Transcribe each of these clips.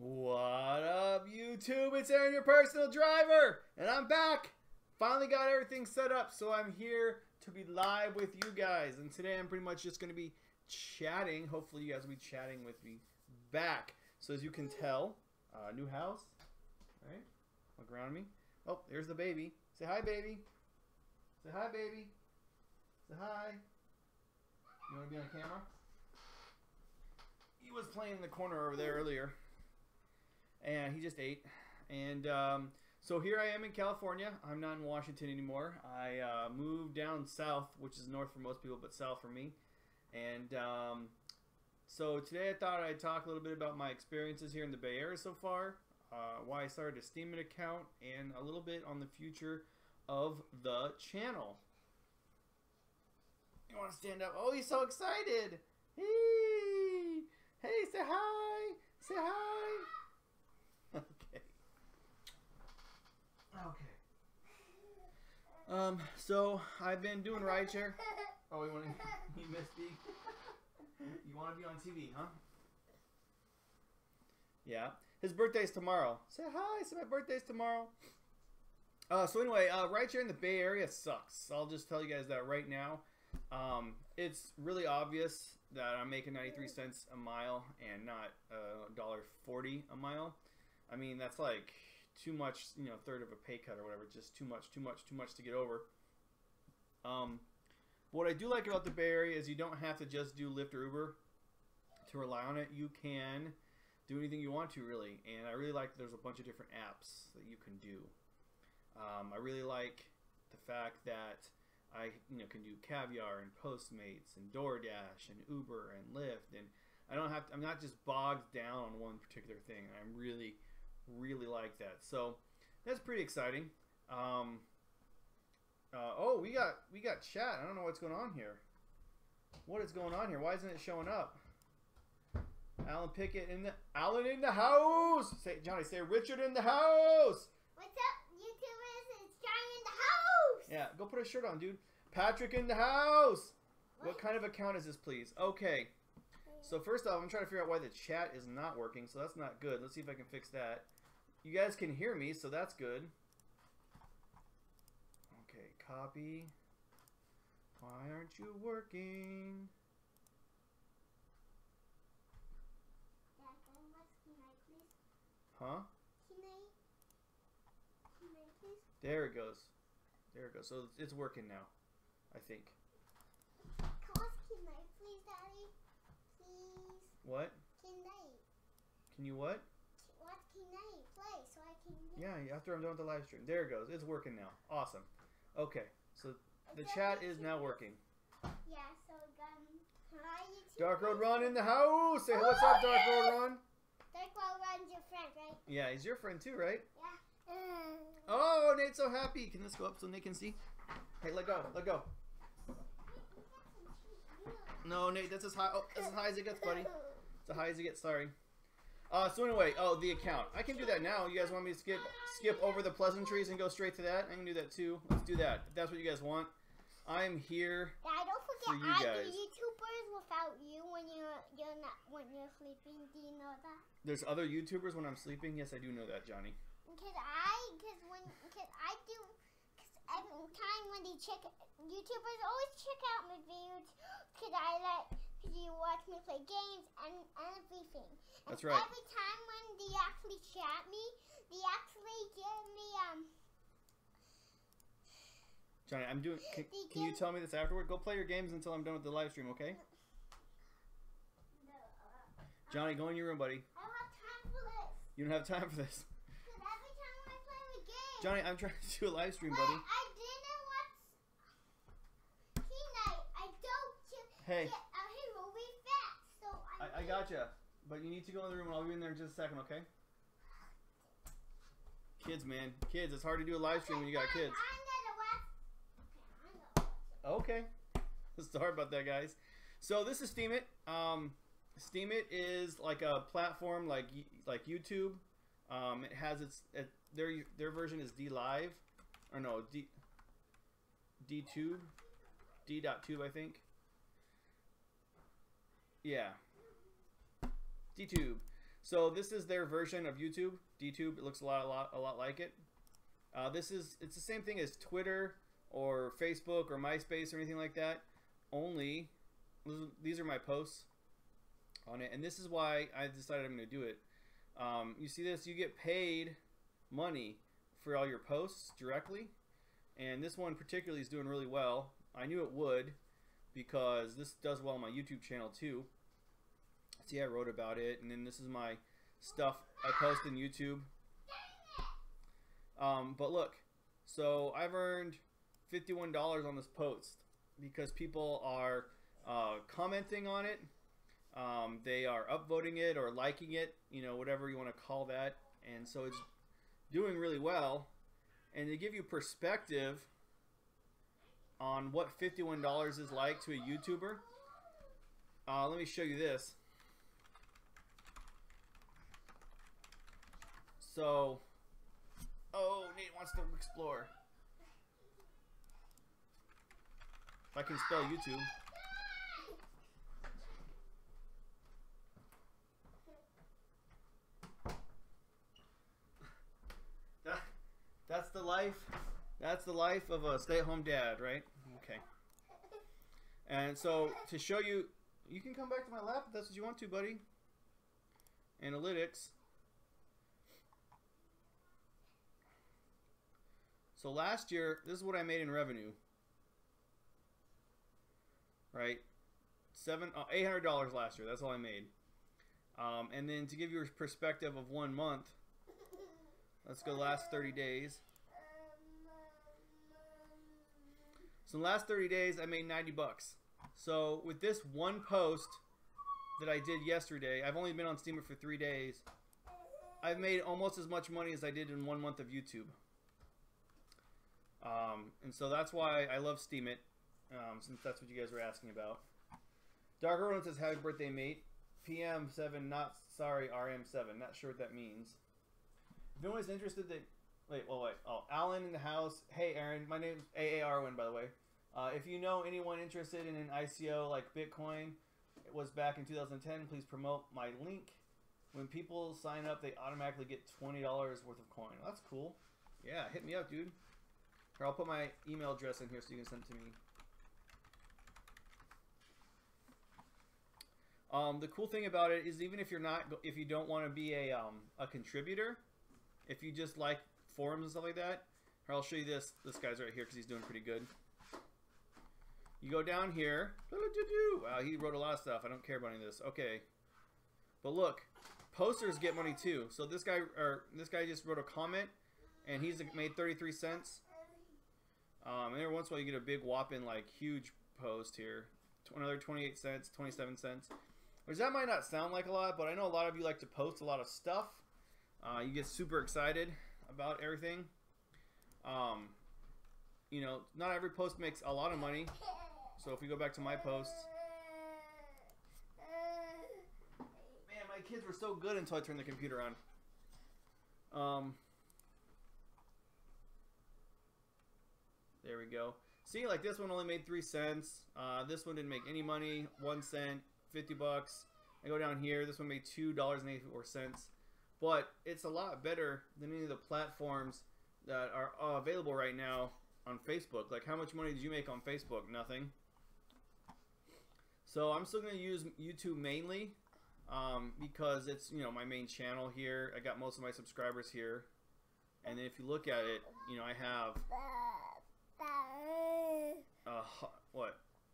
What up, YouTube? It's Aaron, your personal driver, and I'm back. Finally got everything set up, so I'm here to be live with you guys. And today I'm pretty much just going to be chatting. Hopefully you guys will be chatting with me back. So as you can tell, new house, right? Look around me. Oh, there's the baby. Say hi, baby. Say hi, baby. Say hi. You want to be on camera? He was playing in the corner over there earlier. And he just ate. And so here I am in California. I'm not in Washington anymore. I moved down south, which is north for most people, but south for me. And so today I thought I'd talk a little bit about my experiences here in the Bay Area so far, why I started a Steemit account, and a little bit on the future of the channel. You want to stand up? Oh, he's so excited! Hey! Hey, say hi! Say hi! Okay. So I've been doing rideshare. Oh, you missed me? You want to be on TV, huh? Yeah. His birthday's tomorrow. Say hi. Say my birthday's tomorrow. So anyway, rideshare in the Bay Area sucks. I'll just tell you guys that right now. It's really obvious that I'm making 93 cents a mile and not $1.40 a mile. I mean, that's like too much, you know, third of a pay cut or whatever. Just too much to get over. What I do like about the Bay Area is you don't have to just do Lyft or Uber to rely on it. You can do anything you want to, really. And I really like that there's a bunch of different apps that you can do. I really like the fact that I can do Caviar and Postmates and DoorDash and Uber and Lyft, and I'm not just bogged down on one particular thing. And I'm really like that. So that's pretty exciting. Oh, we got chat. I don't know what's going on here. What is going on here? Why isn't it showing up? Alan Pickett Alan in the house. Say, Johnny, say Richard in the house. What's up, YouTubers? It's Johnny in the house. Yeah, go put a shirt on, dude. Patrick in the house. What kind of account is this, please? Okay. So first off, I'm trying to figure out why the chat is not working, so that's not good. Let's see if I can fix that. You guys can hear me, so that's good. Okay, copy. Why aren't you working? Dad, can I please? Huh? Can I please? There it goes. There it goes. So it's working now, I think. Can I please, Daddy? Please. What? Can I? Can you what? What can I play so I can? Yeah, after I'm done with the live stream. There it goes. It's working now. Awesome. Okay, so the chat is now working. Yeah, so hi YouTube. Dark Road Ron in the house. Say what's up, Dark Road Ron. Dark Road Ron's your friend, right? Yeah, he's your friend too, right? Yeah. Oh, Nate's so happy. Can this go up so Nate can see? Hey, let go. Let go. No, Nate, that's as high. Oh, that's as high as it gets, buddy. It's as high as it gets. Sorry. So anyway, the account. I can do that now. You guys want me to skip over the pleasantries and go straight to that? I can do that too. Let's do that. If that's what you guys want. I'm here. Yeah, don't forget for you I guys. do YouTubers without you when you're sleeping. Do you know that? There's other YouTubers when I'm sleeping. Yes, I do know that, Johnny. Because every time when they check, YouTubers always check out my videos. Because you watch me play games and everything. And That's right. Every time when they actually chat me, they actually give me Johnny, I'm doing. Can you tell me this afterward? Go play your games until I'm done with the live stream, okay? Johnny, go in your room, buddy. I don't have time for this. You don't have time for this. Because every time I play the game. Johnny, I'm trying to do a live stream, But buddy. I didn't watch Tonight. I don't. Hey. He will be fat. So I gotcha. But you need to go in the room and I'll be in there in just a second, okay? Kids, man. Kids, it's hard to do a live stream when you got kids. I'm gonna watch. Okay, I'm gonna watch it. Okay. Sorry about that, guys. So this is Steemit. Steemit is like a platform like YouTube. It has their version is D-Live, or no, D-Tube, D.Tube, I think. Yeah, D-Tube. So this is their version of YouTube. DTube. It looks a lot like it. It's the same thing as Twitter or Facebook or MySpace or anything like that. Only these are my posts on it, and this is why I decided I'm going to do it. You see this? You get paid money for all your posts directly, and this one particularly is doing really well. I knew it would because this does well on my YouTube channel too. See, I wrote about it, and then this is my stuff I post in YouTube. But look, so I've earned $51 on this post because people are commenting on it. They are upvoting it or liking it, you know, whatever you want to call that. And so it's doing really well. And to give you perspective on what $51 is like to a YouTuber, let me show you this. So, oh, Nate wants to explore. If I can spell YouTube. That's the life. That's the life of a stay-at-home dad, right? Okay. And so to show you, you can come back to my lap if that's what you want to, buddy. Analytics. So last year, this is what I made in revenue. Right? $800 last year. That's all I made. And then to give you a perspective of 1 month, let's go last 30 days. So in the last 30 days, I made 90 bucks. So with this one post that I did yesterday, I've only been on Steemit for 3 days. I've made almost as much money as I did in 1 month of YouTube. And so that's why I love Steemit, since that's what you guys were asking about. Dark Rodent says, happy birthday, mate. PM7, not sorry, RM7. Not sure what that means. If anyone's interested, wait. Oh, Alan in the house. Hey, Aaron. My name's AA Arwin, by the way. If you know anyone interested in an ICO like Bitcoin, it was back in 2010, please promote my link. When people sign up, they automatically get $20 worth of coin. Well, that's cool. Yeah, hit me up, dude. Or I'll put my email address in here so you can send it to me. The cool thing about it is even if you don't want to be a contributor, if you just like forums and stuff like that, or I'll show you this. This guy's right here because he's doing pretty good. You go down here. Wow, he wrote a lot of stuff. I don't care about any of this. Okay, but look, posters get money too. So this guy just wrote a comment, and he's made 33 cents. And every once in a while you get a big whopping like huge post here. Another 28 cents, 27 cents. Which that might not sound like a lot, but I know a lot of you like to post a lot of stuff. You get super excited about everything. You know, not every post makes a lot of money. So if we go back to my posts. Man, my kids were so good until I turned the computer on. There we go. See, like this one only made 3 cents. This one didn't make any money. 1 cent, 50 bucks. I go down here. This one made $2.84. But it's a lot better than any of the platforms that are available right now on Facebook. Like, how much money did you make on Facebook? Nothing. So I'm still going to use YouTube mainly because it's, you know, my main channel here. I got most of my subscribers here. And then if you look at it, you know, I have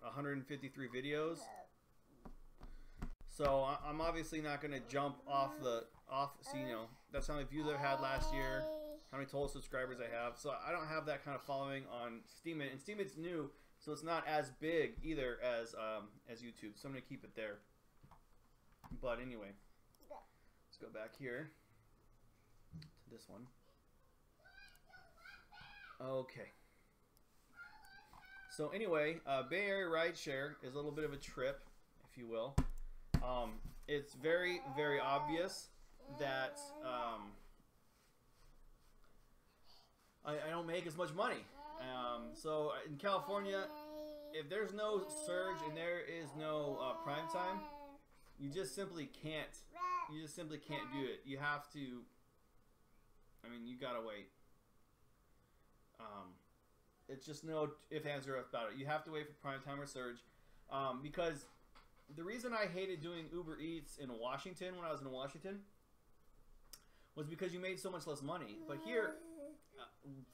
153 videos. So I'm obviously not going to jump off. So, you know, that's how many views I've had last year, how many total subscribers I have. So I don't have that kind of following on Steemit, and Steemit's new, so it's not as big either as YouTube. So I'm going to keep it there. But anyway, let's go back here to this one. Okay. So anyway, Bay Area Rideshare is a little bit of a trip, if you will. It's very, very obvious that I don't make as much money. So in California, if there's no surge and there is no prime time, You just simply can't. You just simply can't do it. You have to. I mean, you gotta wait. It's just no ifs, ands, or buts about it. You have to wait for prime time or surge, because the reason I hated doing Uber Eats in Washington when I was in Washington was because you made so much less money. But here,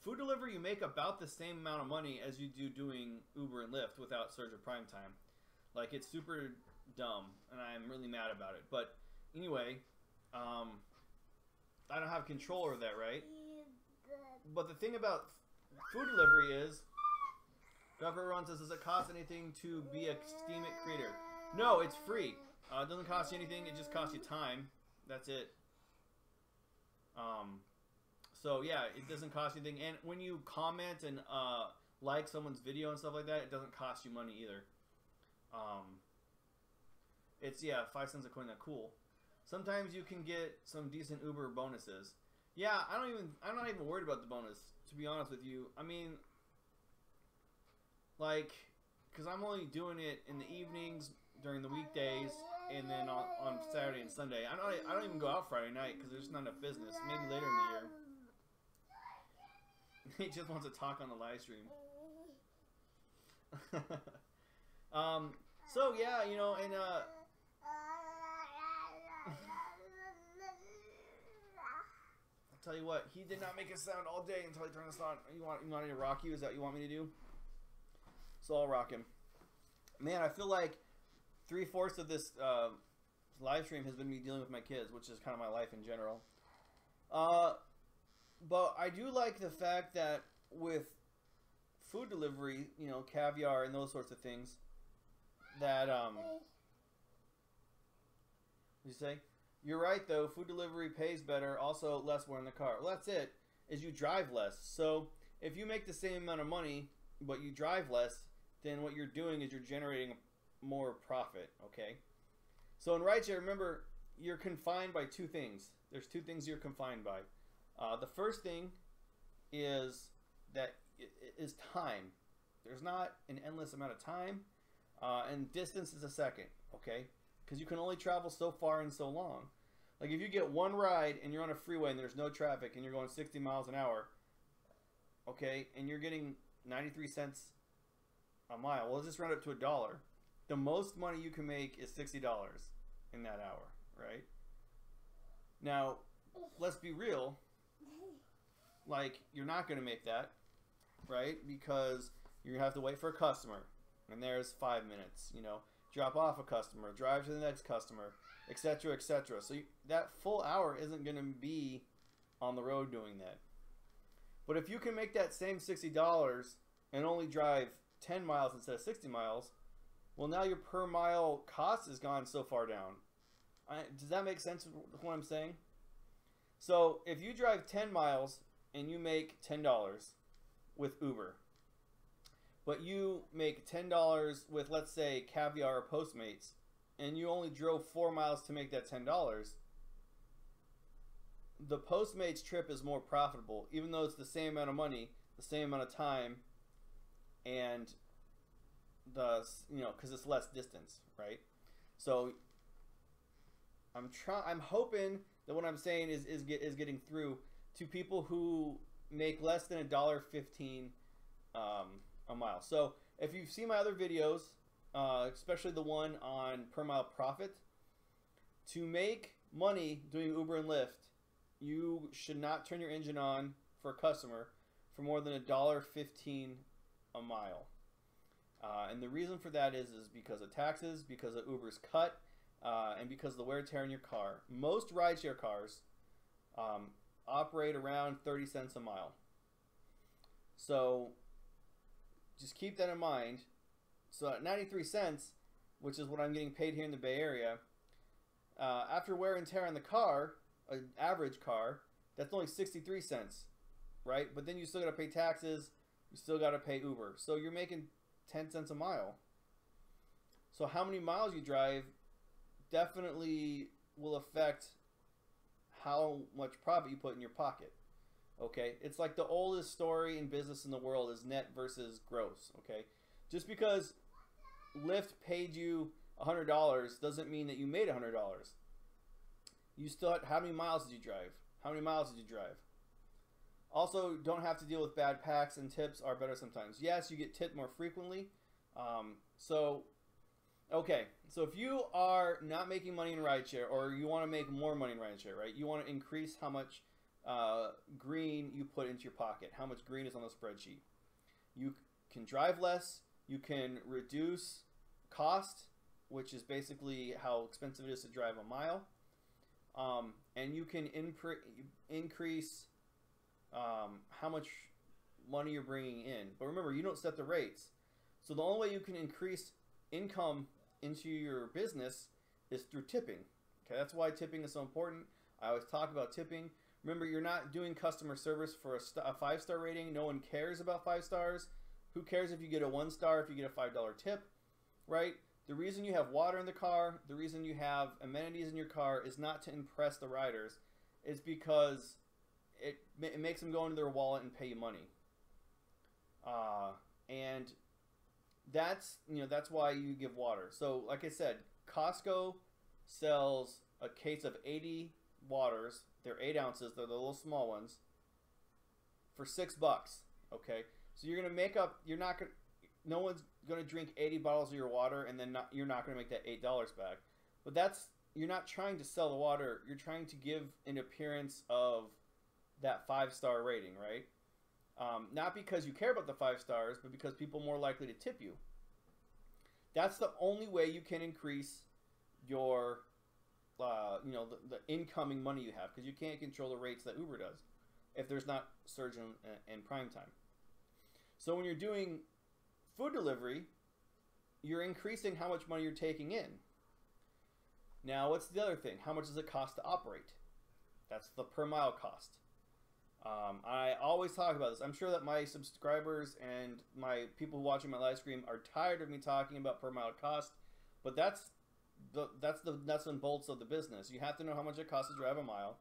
food delivery, you make about the same amount of money as you do doing Uber and Lyft without surge or prime time. Like, it's super dumb, and I'm really mad about it. But anyway, I don't have control over that, right? But the thing about food delivery is, Governor Ron says, does it cost anything to be a Steemit creator? No, it's free. It doesn't cost you anything. It just costs you time. That's it. So yeah, it doesn't cost you anything. And when you comment and like someone's video and stuff like that, it doesn't cost you money either. It's 5 cents a coin. That cool. Sometimes you can get some decent Uber bonuses. Yeah, I'm not even worried about the bonus, to be honest with you. I mean, like, because I'm only doing it in the evenings, during the weekdays, and then on Saturday and Sunday. I don't even go out Friday night because there's not enough business. Maybe later in the year. He just wants to talk on the live stream. So yeah, you know, and I'll tell you what, he did not make a sound all day until he turned this on. You want me to rock you? Is that what you want me to do? So I'll rock him. Man, I feel like 3/4 of this live stream has been me dealing with my kids, which is kind of my life in general. But I do like the fact that with food delivery, you know, caviar and those sorts of things, that what you say? You're right though. Food delivery pays better. Also, less wear in the car. Well, that's it. Is you drive less. So if you make the same amount of money, but you drive less, then what you're doing is you're generating more profit. Okay. So in rideshare, remember, you're confined by two things. There's two things you're confined by. The first thing is that is time. There's not an endless amount of time, and distance is a second. Okay. Because you can only travel so far and so long. Like if you get one ride and you're on a freeway and there's no traffic and you're going 60 miles an hour, okay, and you're getting 93 cents a mile, well, let's just round it to $1. The most money you can make is $60 in that hour, right? Now, let's be real. Like, you're not going to make that, right? Because you're going to have to wait for a customer, and there's 5 minutes, you know. Drop off a customer, drive to the next customer, etc., etc. So that full hour isn't going to be on the road doing that. But if you can make that same $60 and only drive 10 miles instead of 60 miles, well, now your per mile cost has gone so far down. Does that make sense with what I'm saying? So if you drive 10 miles and you make $10 with Uber, but you make $10 with, let's say, Caviar or Postmates, and you only drove 4 miles to make that $10, the Postmates trip is more profitable, even though it's the same amount of money, the same amount of time, and because it's less distance, right? So I'm hoping that what I'm saying is getting through to people who make less than $1.15 a mile. So if you've seen my other videos, especially the one on per mile profit, to make money doing Uber and Lyft, you should not turn your engine on for a customer for more than $1.15 a mile. And the reason for that is because of taxes, because of Uber's cut, and because of the wear and tear in your car. Most rideshare cars operate around 30 cents a mile. So just keep that in mind. So at 93 cents, which is what I'm getting paid here in the Bay Area, after wear and tear on the car, an average car, that's only 63 cents, right? But then you still got to pay taxes, you still got to pay Uber. So you're making 10 cents a mile. So how many miles you drive definitely will affect how much profit you put in your pocket. Okay, it's like the oldest story in business in the world is net versus gross. Okay, just because Lyft paid you $100 doesn't mean that you made $100. You still have, how many miles did you drive? How many miles did you drive? Also, don't have to deal with bad packs, and tips are better sometimes. Yes, you get tipped more frequently. Okay, so if you are not making money in rideshare, or you want to make more money in rideshare, right? You want to increase how much green you put into your pocket, how much green is on the spreadsheet. You can drive less. You can reduce cost, which is basically how expensive it is to drive a mile. And you can increase how much money you're bringing in. But remember, you don't set the rates. So the only way you can increase income into your business is through tipping. Okay, that's why tipping is so important. I always talk about tipping. Remember, you're not doing customer service for a 5-star rating. No one cares about 5 stars. Who cares if you get a 1 star, if you get a $5 tip, right? The reason you have water in the car, the reason you have amenities in your car is not to impress the riders. It's because it makes them go into their wallet and pay you money. And that's why you give water. So like I said, Costco sells a case of 80 waters. They're 8 ounces. They're the little small ones for $6. Okay, so you're gonna make up. No one's gonna drink 80 bottles of your water, and then you're not gonna make that $8 back. But you're not trying to sell the water. You're trying to give an appearance of that 5-star rating, right? Not because you care about the 5 stars, but because people are more likely to tip you. That's the only way you can increase your, the incoming money you have, because you can't control the rates that Uber does if there's not surge in prime time. So when you're doing food delivery, you're increasing how much money you're taking in. Now, what's the other thing? How much does it cost to operate? That's the per mile cost. I always talk about this. I'm sure that my subscribers and my people watching my live stream are tired of me talking about per mile cost, but that's the nuts and bolts of the business. You have to know how much it costs to drive a mile.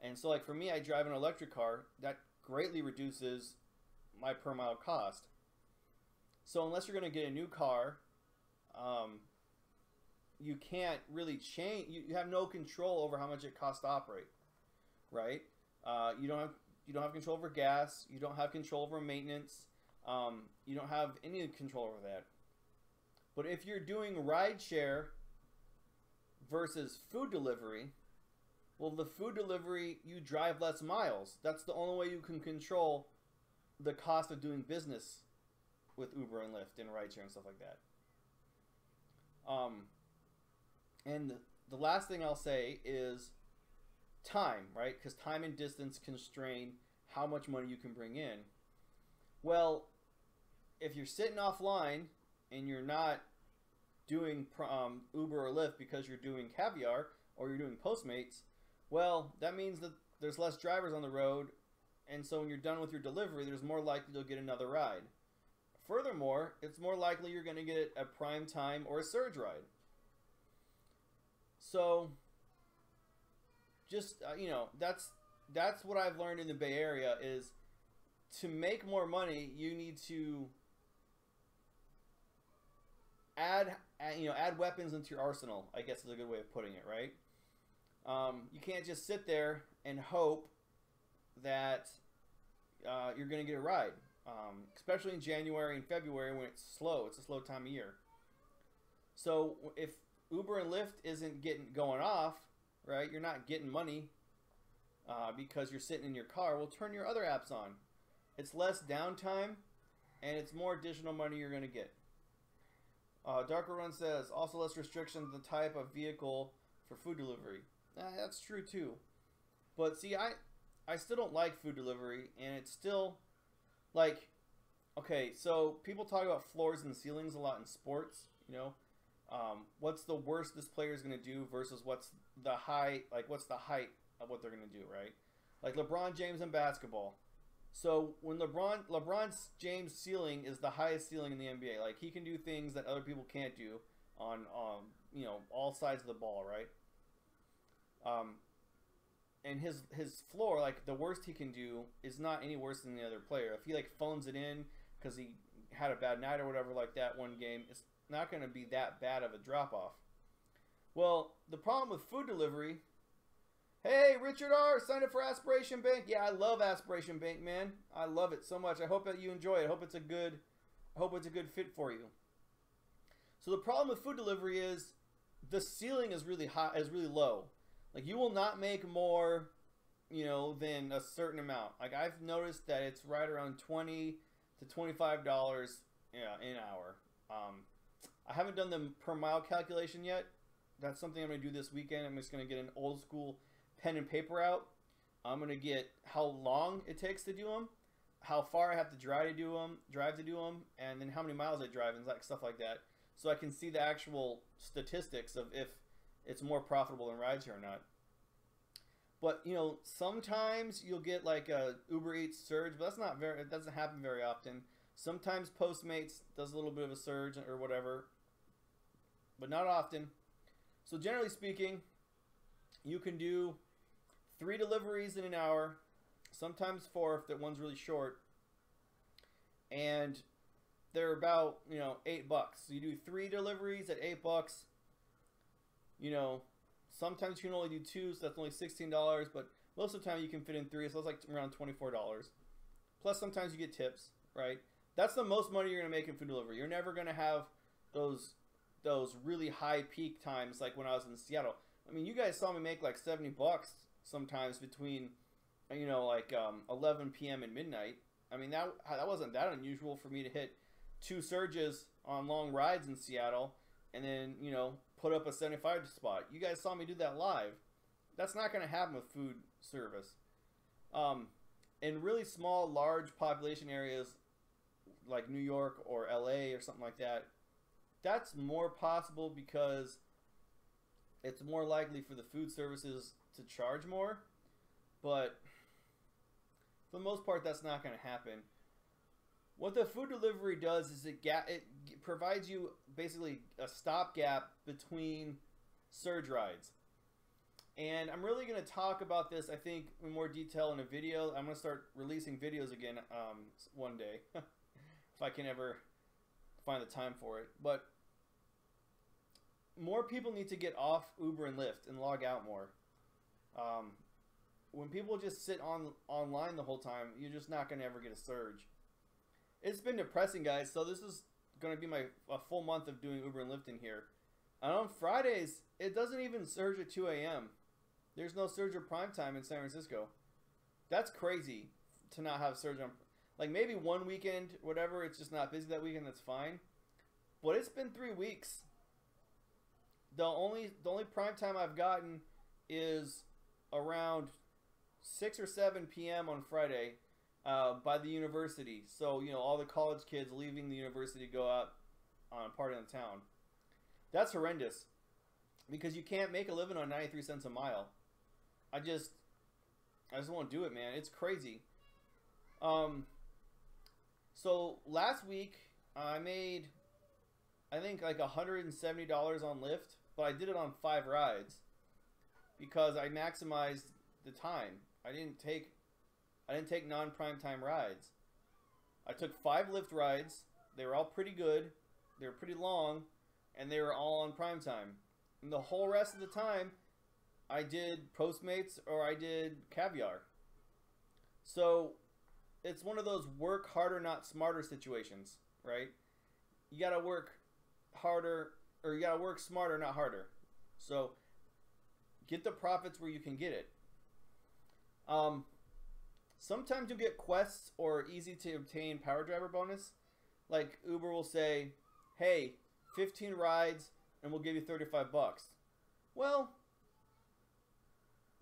And so, like for me, I drive an electric car. That greatly reduces my per mile cost. So unless you're going to get a new car, you can't really change. You have no control over how much it costs to operate, right? You don't have control over gas. You don't have control over maintenance. You don't have any control over that. But if you're doing rideshare versus food delivery, well, the food delivery, you drive less miles. That's the only way you can control the cost of doing business with Uber and Lyft and rideshare and stuff like that. And the last thing I'll say is time, right? Because time and distance constrain how much money you can bring in. Well, if you're sitting offline and you're not doing Uber or Lyft because you're doing Caviar or you're doing Postmates, well, that means that there's less drivers on the road, and so when you're done with your delivery, there's more likely you'll get another ride. Furthermore, it's more likely you're going to get a prime time or a surge ride. So, just that's what I've learned in the Bay Area is to make more money, you need to add weapons into your arsenal, I guess is a good way of putting it, right? You can't just sit there and hope that you're going to get a ride, especially in January and February when it's slow. It's a slow time of year. So if Uber and Lyft isn't going off, right, you're not getting money because you're sitting in your car, well, turn your other apps on. It's less downtime, and it's more additional money you're going to get. Darker Run says, also less restrictions on the type of vehicle for food delivery. That's true too. But see, I still don't like food delivery, and it's still like, okay, so people talk about floors and ceilings a lot in sports, what's the worst this player is going to do versus what's the height of what they're going to do, right? Like LeBron James in basketball. So when LeBron James' ceiling is the highest ceiling in the NBA, like he can do things that other people can't do on all sides of the ball, right? And his floor, like the worst he can do is not any worse than the other player. If he like phones it in because he had a bad night or whatever like that one game, not going to be that bad of a drop off. Well, the problem with food delivery. Hey, Richard R. signed up for Aspiration Bank. Yeah, I love Aspiration Bank, man. I love it so much. I hope that you enjoy it. I hope it's a good fit for you. So the problem with food delivery is the ceiling is really high, is really low. Like, you will not make more, you know, than a certain amount. Like, I've noticed that it's right around $20 to $25, an hour. I haven't done the per mile calculation yet. That's something I'm going to do this weekend. I'm just going to get an old school pen and paper out. I'm going to get how long it takes to do them, how far I have to drive to do them, and then how many miles I drive and stuff like that. So I can see the actual statistics of if it's more profitable than rideshare or not. But, you know, sometimes you'll get like a Uber Eats surge, but it doesn't happen very often. Sometimes Postmates does a little bit of a surge or whatever, but not often. So generally speaking, you can do 3 deliveries in an hour, sometimes 4 if that one's really short, and they're about, you know, $8. So you do 3 deliveries at $8. You know, sometimes you can only do 2, so that's only $16, but most of the time you can fit in 3, so it's like around $24. Plus sometimes you get tips, right? That's the most money you're going to make in food delivery. You're never going to have those really high peak times like when I was in Seattle. I mean, you guys saw me make like $70 sometimes between, you know, like 11 p.m. and midnight. I mean, that wasn't that unusual for me to hit 2 surges on long rides in Seattle and then, you know, put up a 75 spot. You guys saw me do that live. That's not going to happen with food service. In really small, large population areas like New York or LA or something like that, that's more possible because it's more likely for the food services to charge more. But for the most part, that's not going to happen. What the food delivery does is it provides you basically a stopgap between surge rides. And I'm really going to talk about this, I think, in more detail in a video. I'm going to start releasing videos again one day, if I can ever find the time for it. But more people need to get off Uber and Lyft and log out more. When people just sit online the whole time, you're just not going to ever get a surge. It's been depressing, guys. So this is going to be a full month of doing Uber and Lyft in here. And on Fridays, it doesn't even surge at 2 a.m. There's no surge or prime time in San Francisco. That's crazy to not have surge on. Like maybe one weekend, whatever, it's just not busy that weekend, that's fine. But it's been 3 weeks. The only prime time I've gotten is around 6 or 7 p.m. on Friday by the university. So, you know, all the college kids leaving the university to go out on a party in the town. That's horrendous because you can't make a living on 93 cents a mile. I just won't do it, man. It's crazy. So last week I made, I think, like $170 on Lyft, but I did it on 5 rides because I maximized the time. I didn't take non-prime time rides. I took 5 Lyft rides. They were all pretty good. They were pretty long, and they were all on prime time. And the whole rest of the time, I did Postmates or I did Caviar. So it's one of those work harder, not smarter situations, right? You gotta work harder, or you gotta work smarter, not harder. So get the profits where you can get it. Sometimes you'll get quests or easy to obtain power driver bonus. Like Uber will say, hey, 15 rides and we'll give you $35. Well,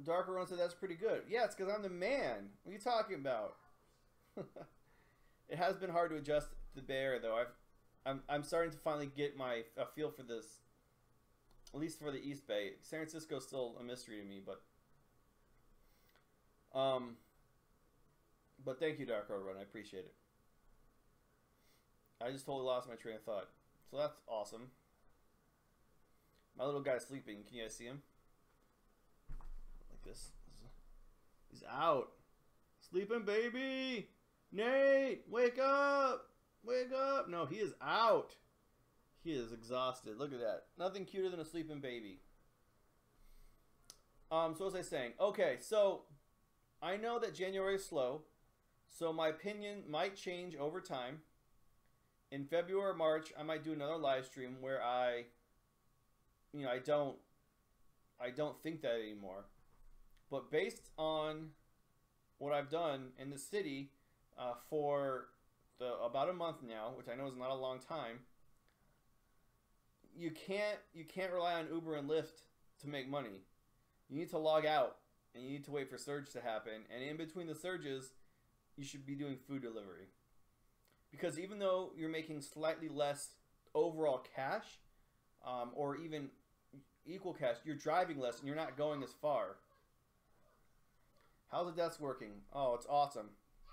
Darker Run said that's pretty good. Yeah, it's because I'm the man. What are you talking about? It has been hard to adjust to the Bay Area, though. I'm starting to finally get a feel for this, at least for the East Bay. San Francisco is still a mystery to me, but thank you, Dark Road Run. I appreciate it. I just totally lost my train of thought. So that's awesome. My little guy's sleeping. Can you guys see him? Like this. He's out. Sleeping, baby. Nate, wake up. Wake up. No, he is out. He is exhausted. Look at that. Nothing cuter than a sleeping baby. So what was I saying? Okay, so I know that January is slow, so my opinion might change over time. In February or March, I might do another live stream where I don't think that anymore. But based on what I've done in the city for about a month now, which I know is not a long time, you can't rely on Uber and Lyft to make money. You need to log out and you need to wait for surge to happen. And in between the surges, you should be doing food delivery. Because even though you're making slightly less overall cash, or even equal cash, you're driving less and you're not going as far. How's the desk working? Oh, it's awesome.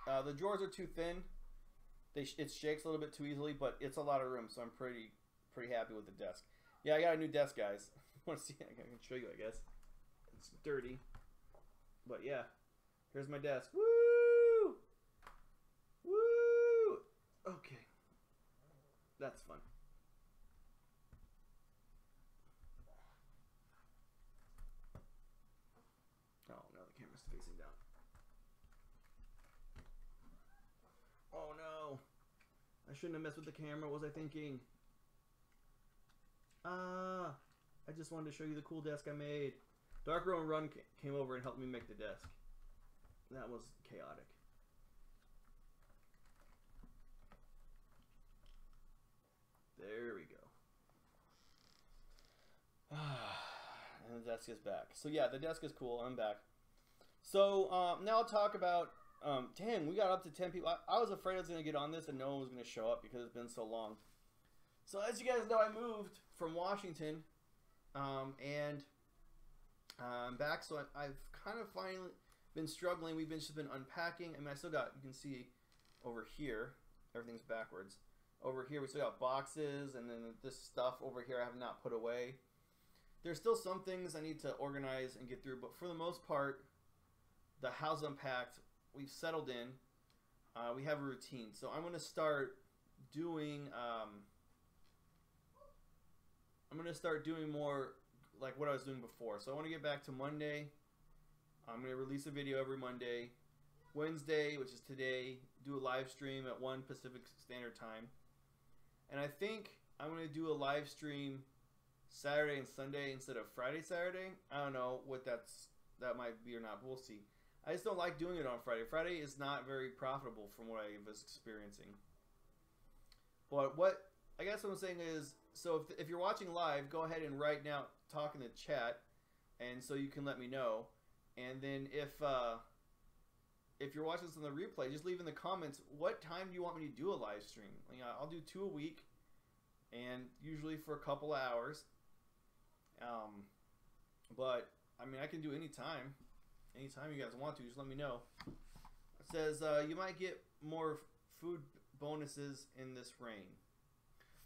The drawers are too thin. It shakes a little bit too easily, but it's a lot of room, so I'm pretty happy with the desk. Yeah, I got a new desk, guys. Want to see it? I can show you, I guess. It's dirty. But yeah, here's my desk. Woo! Woo! Okay. That's fun. Oh no, the camera's facing down. Oh no. I shouldn't have messed with the camera. What was I thinking? I just wanted to show you the cool desk I made. Dark Row and Run came over and helped me make the desk. That was chaotic. There we go. And the desk is back. So yeah, the desk is cool. I'm back. So now I'll talk about. Dang, we got up to 10 people. I was afraid I was going to get on this and no one was going to show up because it's been so long. So as you guys know, I moved from Washington, and I'm back. So I've kind of finally been struggling. We've just been unpacking. I mean, I still got. You can see over here, everything's backwards. Over here, we still got boxes, and then this stuff over here I have not put away. There's still some things I need to organize and get through, but for the most part, the house unpacked. We've settled in. We have a routine. So I'm going to start doing. I'm going to start doing more like what I was doing before. So I want to get back to Monday. I'm going to release a video every Monday. Wednesday, which is today, do a live stream at 1 Pacific Standard Time. And I think I'm going to do a live stream Saturday and Sunday instead of Friday, Saturday. I don't know what that might be or not, but we'll see. I just don't like doing it on Friday. Friday is not very profitable from what I was experiencing. But what I guess what I'm saying is, so if you're watching live, go ahead and right now talk in the chat, and so you can let me know. And then if you're watching this on the replay, just leave in the comments what time do you want me to do a live stream. I'll do 2 a week, and usually for a couple of hours. But I mean, I can do any time. Anytime you guys want to, just let me know. It says you might get more food bonuses in this rain.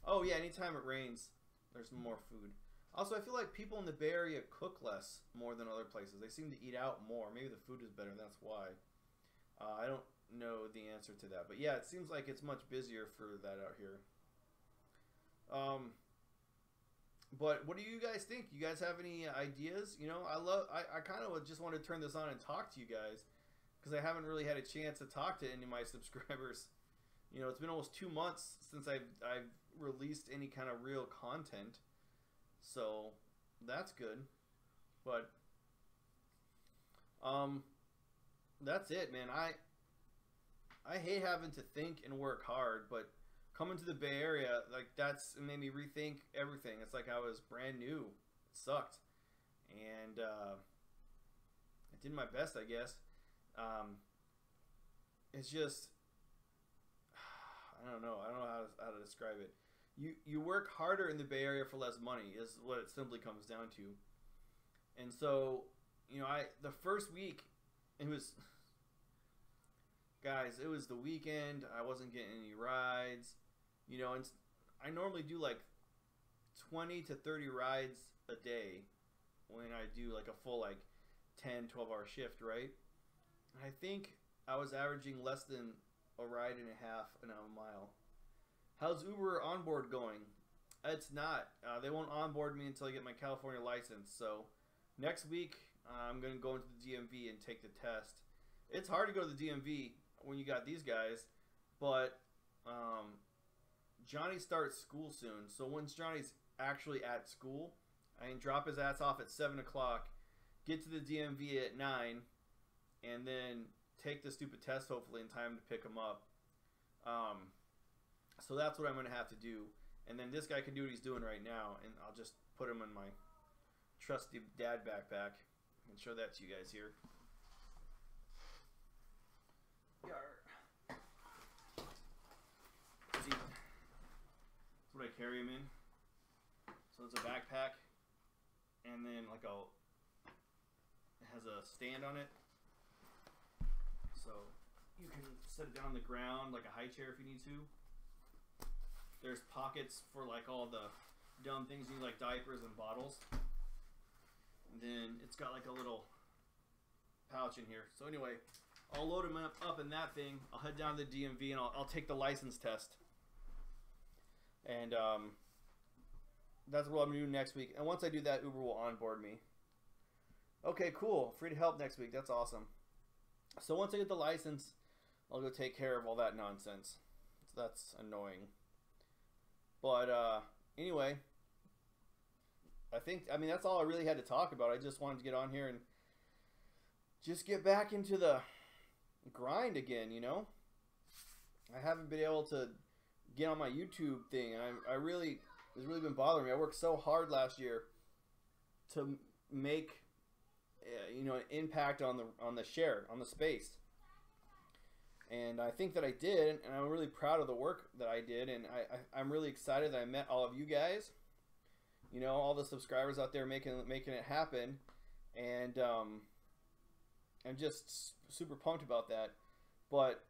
Oh yeah, anytime it rains, there's more food. Also, I feel like people in the Bay Area cook less more than other places. They seem to eat out more. Maybe the food is better, that's why. I don't know the answer to that. But yeah, it seems like it's much busier for that out here. But what do you guys think? You guys have any ideas? You know, I kind of just want to turn this on and talk to you guys because I haven't really had a chance to talk to any of my subscribers. You know, it's been almost 2 months since I've released any kind of real content. So that's good. But that's it, man. I hate having to think and work hard, but coming to the Bay Area, like, it made me rethink everything. It's like I was brand new. It sucked. And I did my best, I guess. It's just, I don't know. I don't know how to describe it. You work harder in the Bay Area for less money is what it simply comes down to. And so, you know, the first week, it was, guys, it was the weekend. I wasn't getting any rides. You know, and I normally do like 20 to 30 rides a day when I do like a full like 10, 12-hour shift, right? And I think I was averaging less than a ride and a half a mile. How's Uber onboard going? It's not. They won't onboard me until I get my California license. So next week, I'm going to go into the DMV and take the test. It's hard to go to the DMV when you got these guys, but Johnny starts school soon. So once Johnny's actually at school, I can drop his ass off at 7 o'clock, get to the DMV at 9, and then take the stupid test hopefully in time to pick him up. So that's what I'm going to have to do. And then this guy can do what he's doing right now, and I'll just put him in my trusty dad backpack and show that to you guys here. See, that's what I carry him in. So it's a backpack, and then like it has a stand on it, so you can set it down on the ground like a high chair if you need to. There's pockets for like all the dumb things you need, like diapers and bottles. And then it's got like a little pouch in here. So anyway, I'll load him up in that thing. I'll head down to the DMV and I'll take the license test. And that's what I'm going to do next week. And once I do that, Uber will onboard me. Okay, cool. Free to help next week. That's awesome. So once I get the license, I'll go take care of all that nonsense. So that's annoying. But anyway, I mean, that's all I really had to talk about. I just wanted to get on here and just get back into the grind again, you know? I haven't been able to get on my YouTube thing, and it's really been bothering me. I worked so hard last year to make you know, an impact on the share, on the space. And I think that I did, and I'm really proud of the work that I did, and I'm really excited that I met all of you guys. You know, all the subscribers out there making it happen, and I'm just super pumped about that. But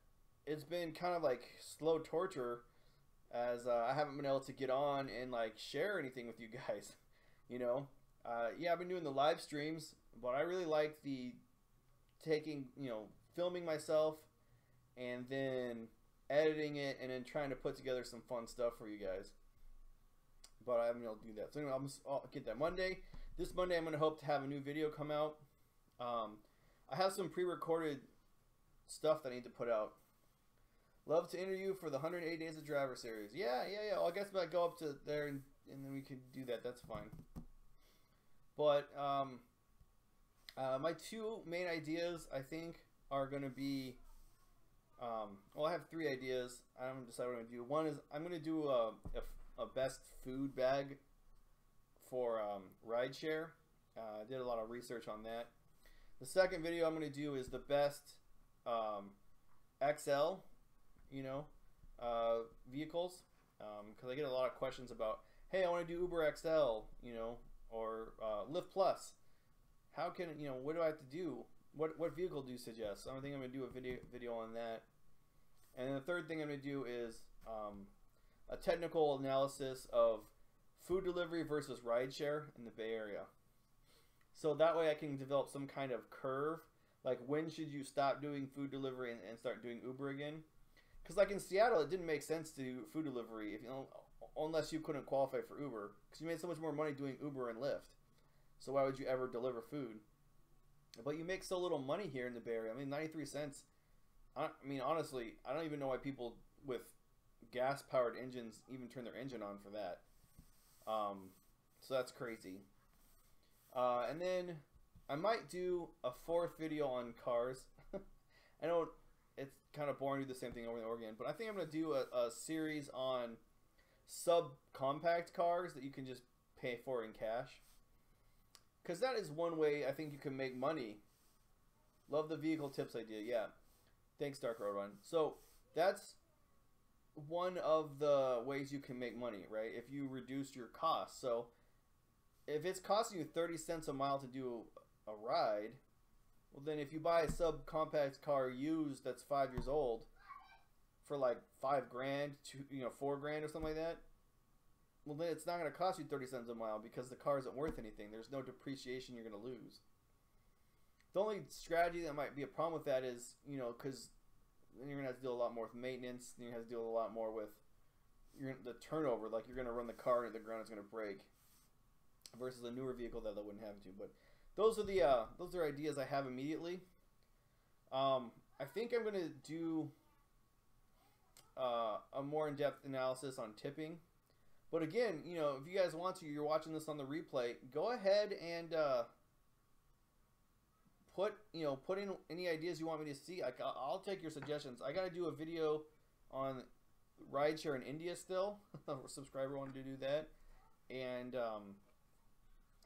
it's been kind of like slow torture, as I haven't been able to get on and like share anything with you guys. You know, yeah, I've been doing the live streams, but I really like the filming myself and then editing it and then trying to put together some fun stuff for you guys. But I haven't been able to do that. So anyway, I'll get that Monday. This Monday I'm going to hope to have a new video come out. I have some pre-recorded stuff that I need to put out. Love to interview for the 180 Days of Driver series. Yeah. Well, I guess I go up to there and then we can do that. That's fine. But my two main ideas, I think, are going to be... well, I have three ideas. I haven't decided what I'm going to do. One is I'm going to do a best food bag for Rideshare. I did a lot of research on that. The second video I'm going to do is the best XL, vehicles. Because I get a lot of questions about, hey, I want to do Uber XL, or Lyft Plus. How can, what do I have to do? What vehicle do you suggest? So I think I'm going to do a video on that. And the third thing I'm going to do is a technical analysis of food delivery versus rideshare in the Bay Area. So that way I can develop some kind of curve. Like, when should you stop doing food delivery and start doing Uber again? Because like in Seattle, it didn't make sense to do food delivery unless you couldn't qualify for Uber. Because you made so much more money doing Uber and Lyft. So why would you ever deliver food? But you make so little money here in the Bay Area. I mean, 93 cents. I mean, honestly, I don't even know why people with gas-powered engines even turn their engine on for that. So that's crazy. And then I might do a fourth video on cars. I know it's kind of boring to do the same thing over and over again, but I think I'm going to do a series on subcompact cars that you can just pay for in cash. Because that is one way I think you can make money. Love the vehicle tips idea. Yeah. Thanks, Dark Road Run. So that's one of the ways you can make money, right? If you reduce your costs. So if it's costing you 30 cents a mile to do a ride, well then if you buy a subcompact car used that's 5 years old for like $5 grand to $4 grand or something like that, well then it's not going to cost you 30 cents a mile because the car isn't worth anything. There's no depreciation you're going to lose. The only strategy that might be a problem with that is, because then you're going to have to deal a lot more with maintenance, and you're going to have to deal a lot more with, you're the turnover, like you're gonna run the car into the ground, it's gonna break, versus a newer vehicle that wouldn't have to. But those are ideas I have immediately. I think I'm gonna do a more in-depth analysis on tipping. But again, you know, if you guys want to, you're watching this on the replay, go ahead and put in any ideas you want me to see. I'll take your suggestions. I gotta do a video on rideshare in India still. A subscriber wanted to do that, and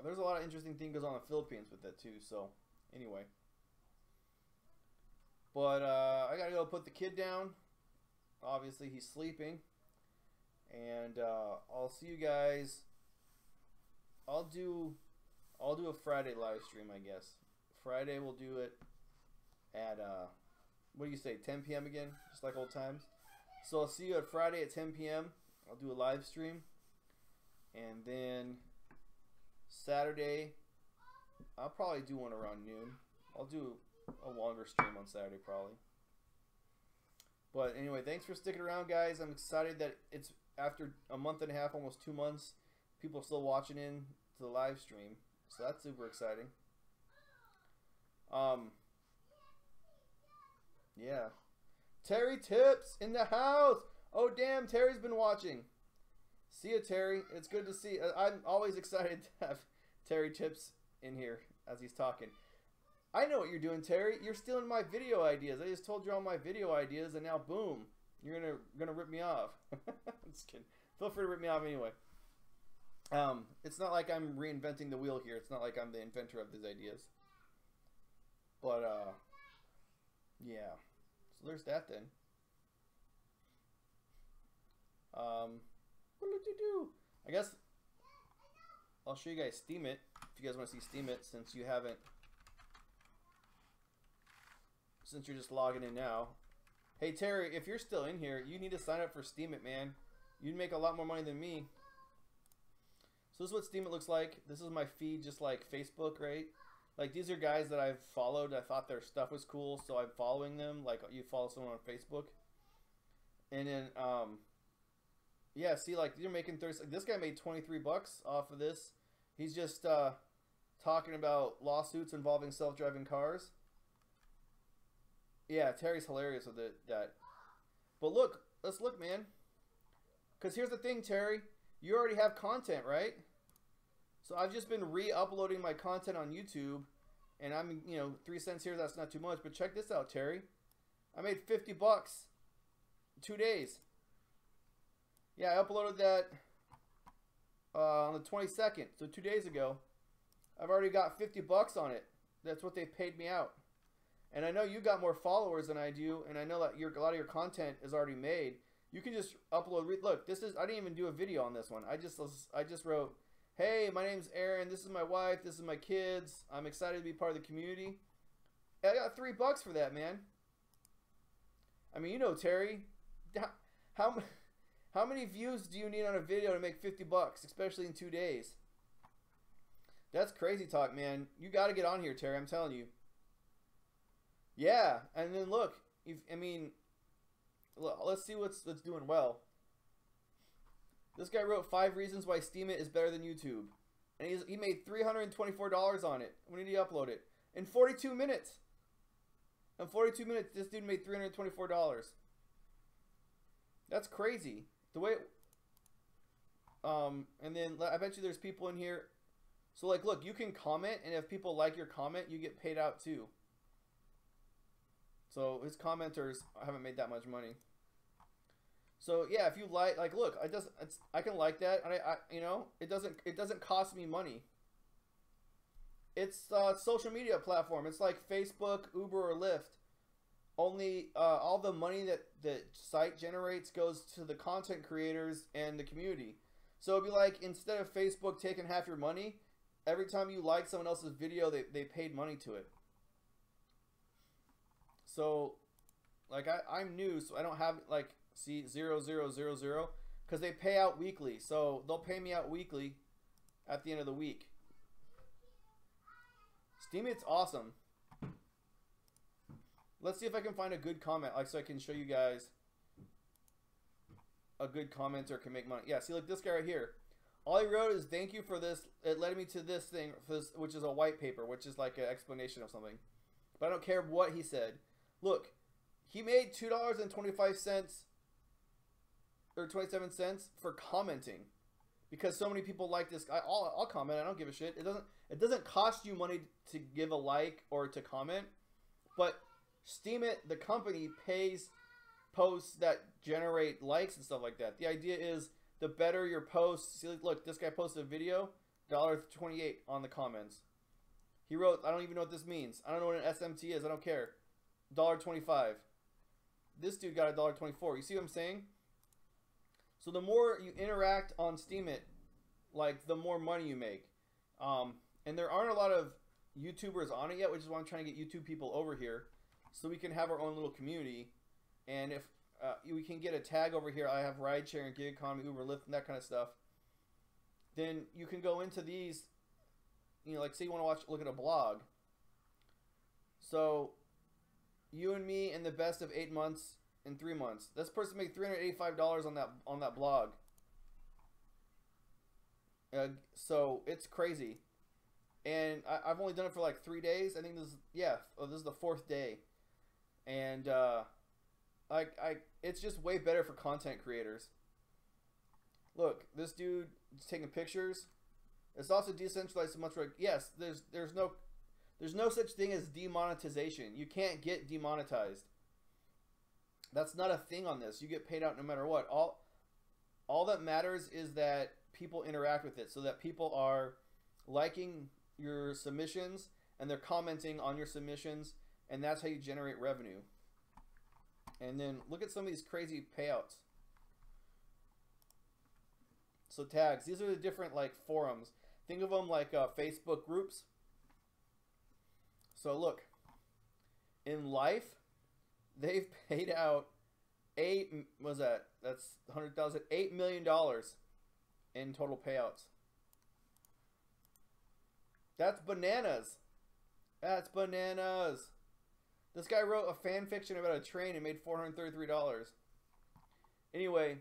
there's a lot of interesting things goes on in the Philippines with that too. So anyway, but I gotta go put the kid down. Obviously he's sleeping, and I'll see you guys. I'll do a Friday live stream, I guess. Friday we'll do it at what do you say, 10 p.m. again, just like old times. So I'll see you at Friday at 10 p.m. I'll do a live stream, and then Saturday I'll probably do one around noon. I'll do a longer stream on Saturday probably. But anyway, thanks for sticking around, guys. I'm excited that it's after a month and a half, almost 2 months, people are still watching in to the live stream. So that's super exciting. Yeah. Terry Tips in the house. Oh, damn, Terry's been watching. See ya, Terry. It's good to see. I'm always excited to have Terry Tips in here as he's talking. I know what you're doing, Terry. You're stealing my video ideas. I just told you all my video ideas, and now boom, you're gonna rip me off. Just kidding. Feel free to rip me off anyway. It's not like I'm reinventing the wheel here. It's not like I'm the inventor of these ideas. But yeah. So there's that then. What did you do? I guess I'll show you guys Steemit if you guys want to see Steemit, since you haven't. Since you're just logging in now. Hey Terry, if you're still in here, you need to sign up for Steemit, man. You'd make a lot more money than me. So this is what Steemit looks like. This is my feed, just like Facebook, right? Like, these are guys that I've followed. I thought their stuff was cool, so I'm following them. Like, you follow someone on Facebook. And then, yeah, see, like, you're making 30. Like, this guy made 23 bucks off of this. He's just talking about lawsuits involving self-driving cars. Yeah, Terry's hilarious with it. But look, let's look, man. Because here's the thing, Terry. You already have content, right? So I've just been re-uploading my content on YouTube. And I'm, 3 cents here, that's not too much. But check this out, Terry. I made 50 bucks. 2 days. Yeah, I uploaded that on the 22nd. So 2 days ago. I've already got 50 bucks on it. That's what they paid me out. And I know you got more followers than I do, and I know that a lot of your content is already made. You can just upload. Look, I didn't even do a video on this one. I just wrote, "Hey, my name's Aaron. This is my wife. This is my kids. I'm excited to be part of the community." And I got 3 bucks for that, man. I mean, Terry, how many views do you need on a video to make 50 bucks, especially in 2 days? That's crazy talk, man. You got to get on here, Terry. I'm telling you. Yeah, and then look, let's see what's doing well. This guy wrote 5 reasons why Steemit is better than YouTube, and he made $324 on it. When did he upload it? In 42 minutes. In 42 minutes, this dude made $324. That's crazy. The way, and then I bet you there's people in here. So like, look, you can comment, and if people like your comment, you get paid out too. So his commenters haven't made that much money. So yeah, if you like look, I can like that, and it doesn't cost me money. It's a social media platform. It's like Facebook, Uber, or Lyft. Only all the money that the site generates goes to the content creators and the community. So it'd be like, instead of Facebook taking half your money, every time you like someone else's video, they paid money to it. So, like, I'm new, so I don't have, like, see, 0, 0, 0, 0, because they pay out weekly. So they'll pay me out weekly at the end of the week. Steemit's awesome. Let's see if I can find a good comment, like, so I can show you guys a good commenter can make money. Yeah, see, like this guy right here. All he wrote is, thank you for this. It led me to this thing, for this, which is a white paper, which is like an explanation of something. But I don't care what he said. Look, he made $2.25 or 27 cents for commenting because so many people like this guy. I'll comment. I don't give a shit. It doesn't cost you money to give a like or to comment, but Steemit, the company, pays posts that generate likes and stuff like that. The idea is the better your posts. See, look, this guy posted a video, $1.28 on the comments. He wrote, I don't even know what this means. I don't know what an SMT is. I don't care. $1.25. This dude got $1.24. You see what I'm saying? So the more you interact on Steemit, like the more money you make. And there aren't a lot of YouTubers on it yet, which is why I'm trying to get YouTube people over here so we can have our own little community. And if we can get a tag over here, I have Rideshare and Gig Economy, Uber, Lyft, and that kind of stuff. Then you can go into these, you know, like say you want to look at a blog. So you and me in the best of 8 months in 3 months. This person made $385 on that blog. So it's crazy. And I've only done it for like 3 days. I think this is, yeah, this is the 4th day. And it's just way better for content creators. Look, this dude is taking pictures. It's also decentralized so much. Like, yes, there's no such thing as demonetization. You can't get demonetized. That's not a thing on this. You get paid out no matter what. All that matters is that people interact with it, so that people are liking your submissions and they're commenting on your submissions, and that's how you generate revenue. And then look at some of these crazy payouts. So tags. These are the different like forums. Think of them like Facebook groups. So look, in life, they've paid out $8 million in total payouts. That's bananas. That's bananas. This guy wrote a fan fiction about a train and made $433. Anyway,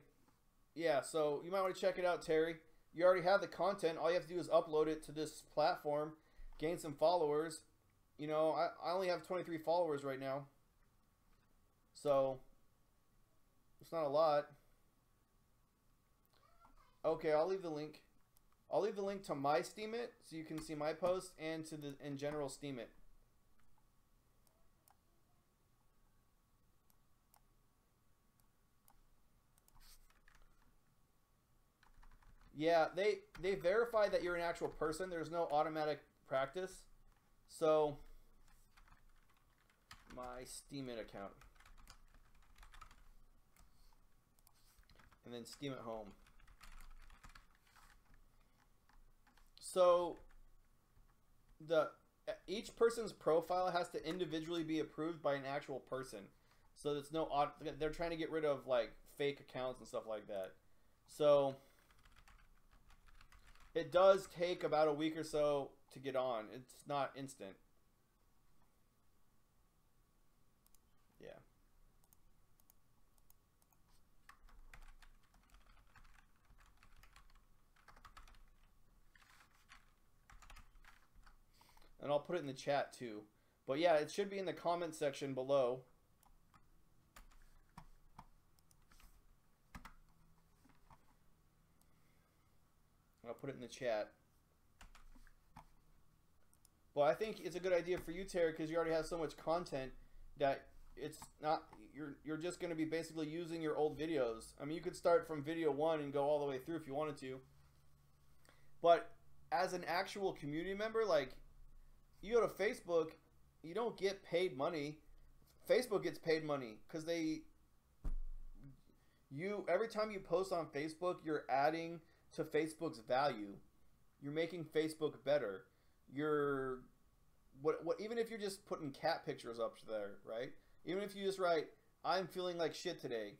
yeah, so you might want to check it out, Terry. You already have the content. All you have to do is upload it to this platform, gain some followers. You know, I only have 23 followers right now. So, it's not a lot. Okay, I'll leave the link. I'll leave the link to my Steemit so you can see my post, and to the in general Steemit. Yeah, they verify that you're an actual person. There's no automatic practice. So, my Steemit account. And then Steemit home. So, each person's profile has to individually be approved by an actual person. So there's no, they're trying to get rid of like fake accounts and stuff like that. So it does take about a week or so to get on. It's not instant. Yeah. And I'll put it in the chat too. But yeah, it should be in the comment section below. I'll put it in the chat. Well, I think it's a good idea for you, Terry, because you already have so much content that it's not, you're just going to be basically using your old videos. I mean, you could start from video 1 and go all the way through if you wanted to. But as an actual community member, like, you go to Facebook, you don't get paid money. Facebook gets paid money because every time you post on Facebook, you're adding to Facebook's value. You're making Facebook better. Even if you're just putting cat pictures up there, right? Even if you just write, I'm feeling like shit today.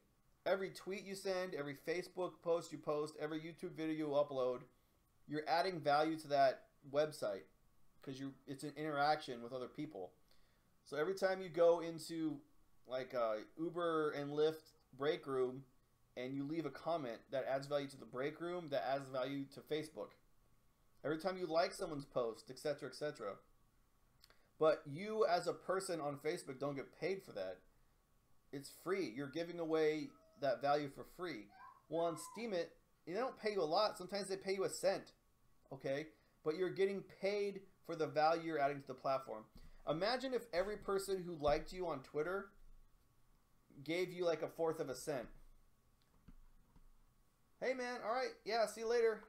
Every tweet you send, every Facebook post you post, every YouTube video you upload, you're adding value to that website because it's an interaction with other people. So every time you go into like a Uber and Lyft break room and you leave a comment that adds value to the break room, that adds value to Facebook. Every time you like someone's post, etc., etc. But you as a person on Facebook don't get paid for that. It's free. You're giving away that value for free. Well, on Steemit, they don't pay you a lot. Sometimes they pay you a cent. Okay? But you're getting paid for the value you're adding to the platform. Imagine if every person who liked you on Twitter gave you like 1/4 of a cent. Hey man, alright, yeah, see you later.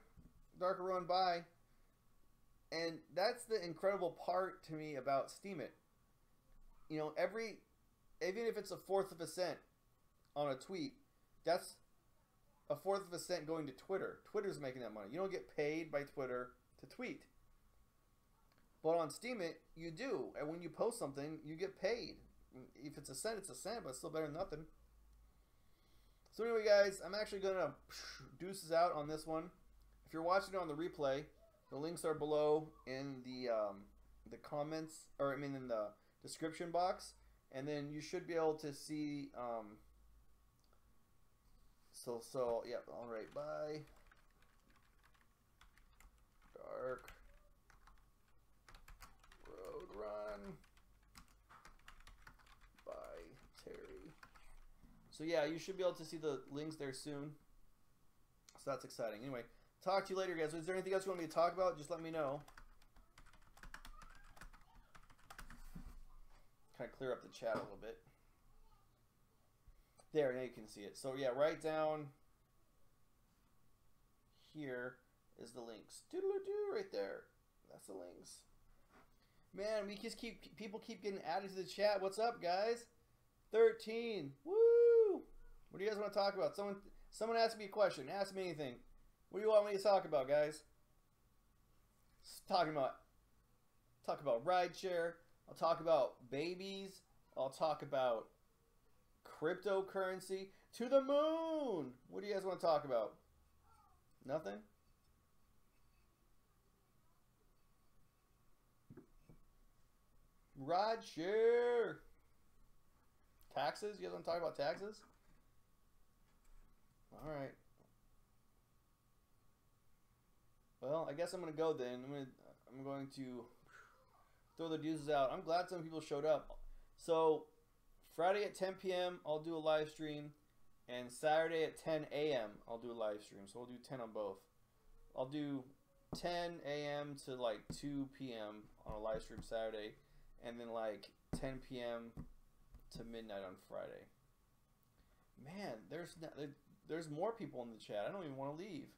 Darker Run, bye. And that's the incredible part to me about Steemit. You know, even if it's 1/4 of a cent on a tweet, that's 1/4 of a cent going to Twitter. Twitter's making that money. You don't get paid by Twitter to tweet. But on Steemit, you do. And when you post something, you get paid. If it's a cent, it's a cent, but it's still better than nothing. So anyway, guys, I'm actually going to deuces out on this one. If you're watching it on the replay, the links are below in the comments, or I mean in the description box. And then you should be able to see, yeah, alright, bye. Dark Road Run by Terry. So yeah, you should be able to see the links there soon. So that's exciting. Anyway, talk to you later, guys. Is there anything else you want me to talk about? Just let me know. Kind of clear up the chat a little bit. There, now you can see it. So yeah, right down here is the links. Doodle-doo right there. That's the links. Man, people keep getting added to the chat. What's up, guys? 13. Woo! What do you guys want to talk about? Someone asked me a question. Ask me anything. What do you want me to talk about, guys? Talk about rideshare. I'll talk about babies. I'll talk about cryptocurrency. To the moon! What do you guys want to talk about? Nothing? Rideshare! Taxes? You guys want to talk about taxes? Alright. Well, I guess I'm going to go then. I'm going to throw the deuces out. I'm glad some people showed up. So, Friday at 10 p.m. I'll do a live stream. And Saturday at 10 a.m. I'll do a live stream. So we'll do 10 on both. I'll do 10 a.m. to like 2 p.m. on a live stream Saturday. And then like 10 p.m. to midnight on Friday. Man, there's more people in the chat. I don't even want to leave.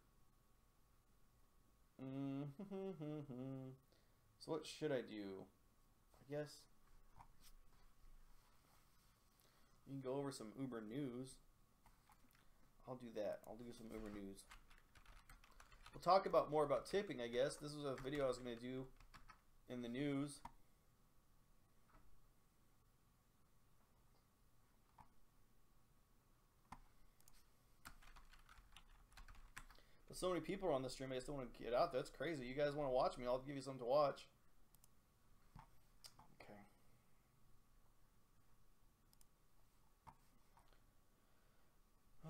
So what should I do? I guess you can go over some Uber news. I'll do that. I'll do some Uber news. We'll talk more about tipping, I guess. This was a video I was going to do in the news. But so many people are on the stream, I just don't want to get out there. That's crazy. You guys want to watch me, I'll give you something to watch. Okay.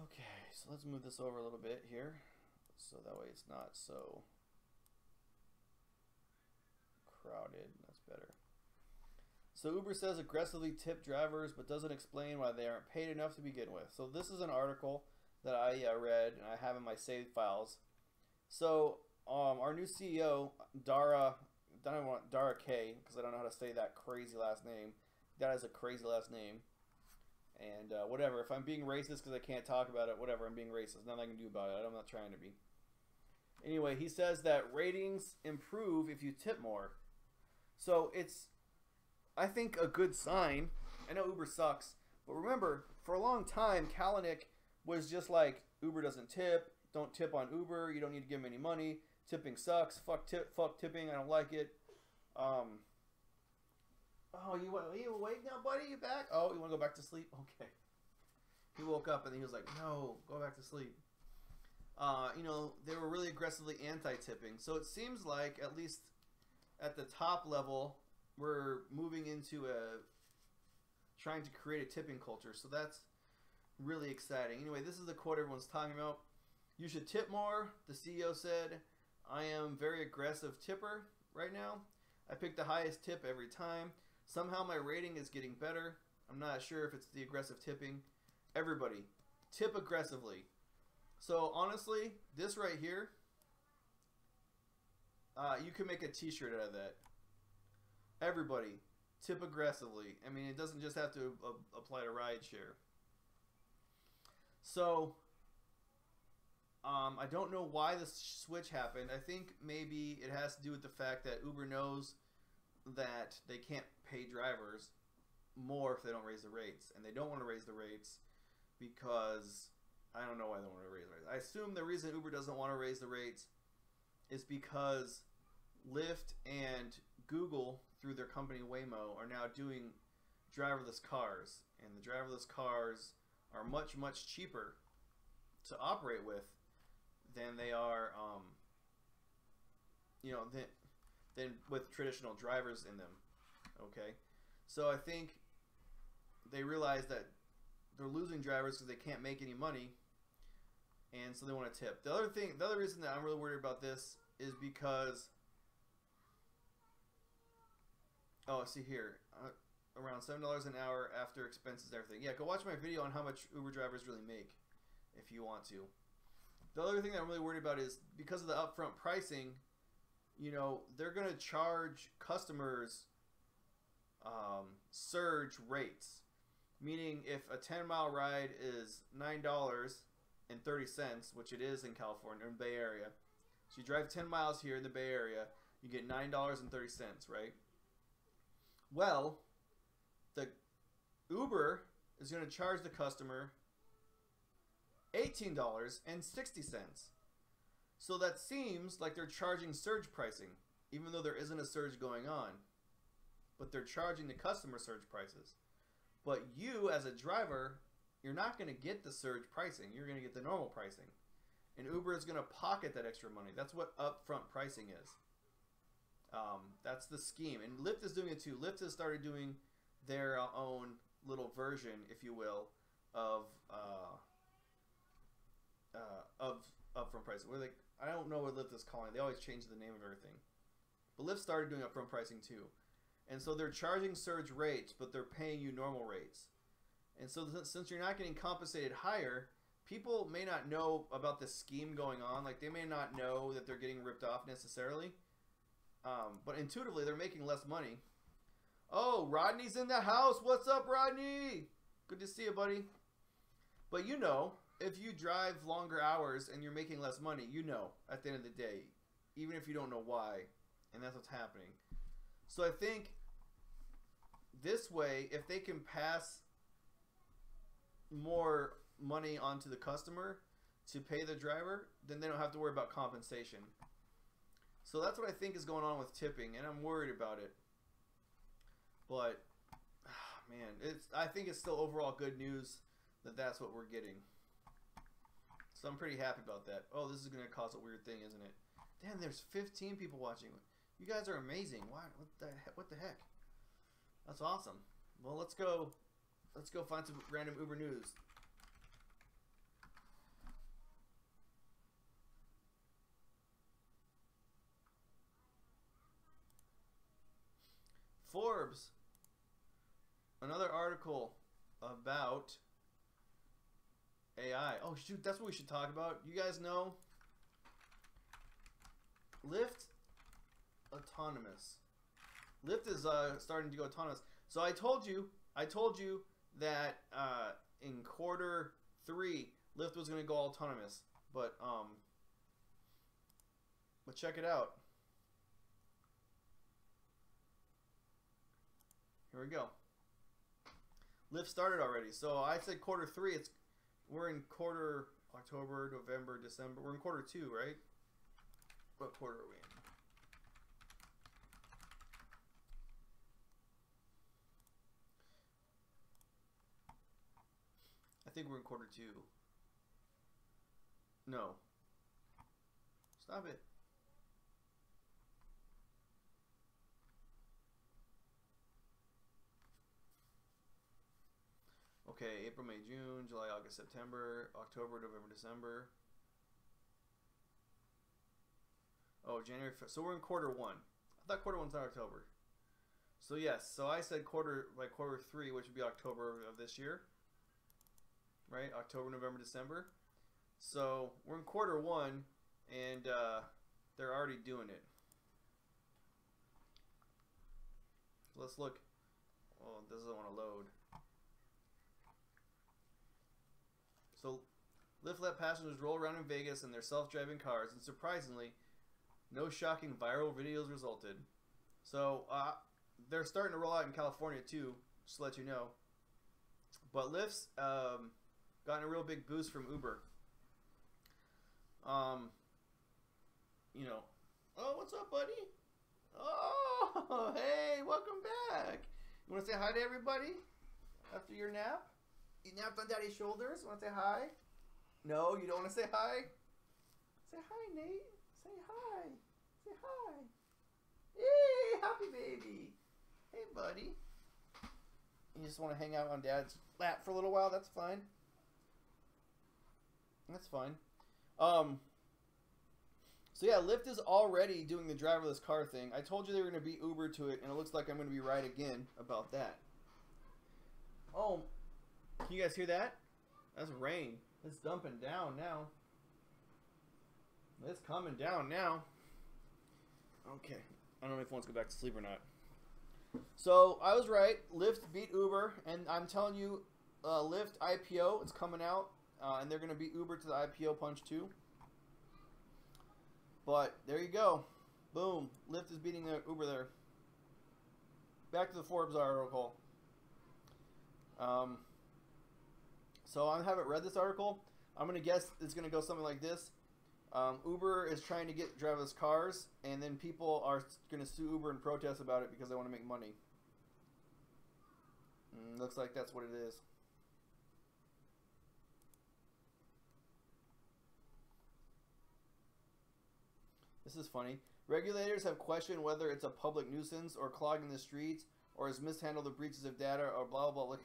Okay, so let's move this over a little bit here. So that way it's not so crowded. That's better. So Uber says aggressively tip drivers, but doesn't explain why they aren't paid enough to begin with. So this is an article that I read and I have in my saved files. So our new CEO, Dara K, because I don't know how to say that crazy last name. That is a crazy last name. And whatever, if I'm being racist because I can't talk about it, whatever, I'm being racist. Nothing I can do about it. I'm not trying to be. Anyway, he says that ratings improve if you tip more. So it's, I think, a good sign. I know Uber sucks, but remember, for a long time, Kalanick was just like, Uber doesn't tip. Don't tip on Uber. You don't need to give them any money. Tipping sucks. Fuck tipping. I don't like it. Oh, you awake now, buddy? You back? Oh, you want to go back to sleep? Okay. He woke up and he was like, no, go back to sleep. You know, they were really aggressively anti-tipping. So it seems like, at least at the top level, we're moving into trying to create a tipping culture. So really exciting. Anyway, this is the quote everyone's talking about. You should tip more, the CEO said. I am very aggressive tipper right now. I pick the highest tip every time. Somehow my rating is getting better. I'm not sure if it's the aggressive tipping. Everybody, tip aggressively. So honestly, this right here, you can make a t-shirt out of that. Everybody, tip aggressively. I mean, it doesn't just have to apply to Rideshare. So, I don't know why this switch happened. I think maybe it has to do with the fact that Uber knows that they can't pay drivers more if they don't raise the rates. And they don't want to raise the rates because, I don't know why they don't want to raise the rates. I assume the reason Uber doesn't want to raise the rates is because Lyft and Google, through their company Waymo, are now doing driverless cars. And the driverless cars are much, much cheaper to operate with than they are, than with traditional drivers in them. Okay, so I think they realize that they're losing drivers because they can't make any money, and so they want to tip. The other reason that I'm really worried about this is because, see here, around $7 an hour after expenses and everything. Yeah, go watch my video on how much Uber drivers really make if you want to. The other thing that I'm really worried about is because of the upfront pricing, they're going to charge customers surge rates. Meaning if a 10-mile ride is $9.30, which it is in California, in the Bay Area. So you drive 10 miles here in the Bay Area, you get $9.30, right? Well, the Uber is going to charge the customer $18.60. So that seems like they're charging surge pricing, even though there isn't a surge going on. But they're charging the customer surge prices. But you, as a driver, you're not going to get the surge pricing. You're going to get the normal pricing. And Uber is going to pocket that extra money. That's what upfront pricing is. That's the scheme. And Lyft is doing it too. Lyft has started doing their own little version, if you will, of upfront pricing. I don't know what Lyft is calling it. They always change the name of everything. But Lyft started doing upfront pricing too. And so they're charging surge rates, but they're paying you normal rates. And so since you're not getting compensated higher, people may not know about this scheme going on. Like, they may not know that they're getting ripped off necessarily. But intuitively, they're making less money. Oh, Rodney's in the house. What's up, Rodney? Good to see you, buddy. But if you drive longer hours and you're making less money, at the end of the day, even if you don't know why. And that's what's happening. So I think this way, if they can pass more money onto the customer to pay the driver, then they don't have to worry about compensation. So that's what I think is going on with tipping, and I'm worried about it. But, man, I think it's still overall good news that that's what we're getting. So I'm pretty happy about that. Oh, this is going to cause a weird thing, isn't it? Damn, there's 15 people watching. You guys are amazing. What the heck? That's awesome. Well, let's go find some random Uber news. Forbes. Another article about AI. Oh shoot, that's what we should talk about. You guys know Lyft autonomous. Lyft is starting to go autonomous. So I told you that in quarter 3 Lyft was going to go autonomous, but check it out. Here we go. Lyft started already. So I said quarter 3. We're in quarter October, November, December. We're in quarter 2, right? What quarter are we in? I think we're in quarter 2. No. Stop it. Okay, April, May, June, July, August, September, October, November, December. Oh, January. So we're in quarter 1. I thought quarter 1's not October. So yes, so I said quarter 3, which would be October of this year. Right? October, November, December. So we're in quarter 1, and they're already doing it. So let's look. Oh, this doesn't want to load. So Lyft let passengers roll around in Vegas in their self-driving cars, and surprisingly, no shocking viral videos resulted. So they're starting to roll out in California too, just to let you know. But Lyft's gotten a real big boost from Uber. You know, oh, what's up, buddy? Oh, hey, welcome back. You want to say hi to everybody after your nap? You napped on Daddy's shoulders. Want to say hi? No, you don't want to say hi? Say hi, Nate. Say hi. Say hi. Yay, happy baby. Hey, buddy. You just want to hang out on Dad's lap for a little while? That's fine. That's fine. So yeah, Lyft is already doing the driverless car thing. I told you they were going to beat Uber to it, and it looks like I'm going to be right again about that. Oh, can you guys hear that? That's rain. It's dumping down now. It's coming down now. Okay. I don't know if he wants to go back to sleep or not. So, I was right. Lyft beat Uber, and I'm telling you, Lyft IPO, it's coming out, and they're going to beat Uber to the IPO punch too. But, there you go. Boom. Lyft is beating Uber there. Back to the Forbes article. So I haven't read this article. I'm going to guess it's going to go something like this. Uber is trying to get driverless cars, and then people are going to sue Uber and protest about it because they want to make money. Looks like that's what it is. This is funny. Regulators have questioned whether it's a public nuisance or clogging the streets or has mishandled the breaches of data or blah, blah, blah.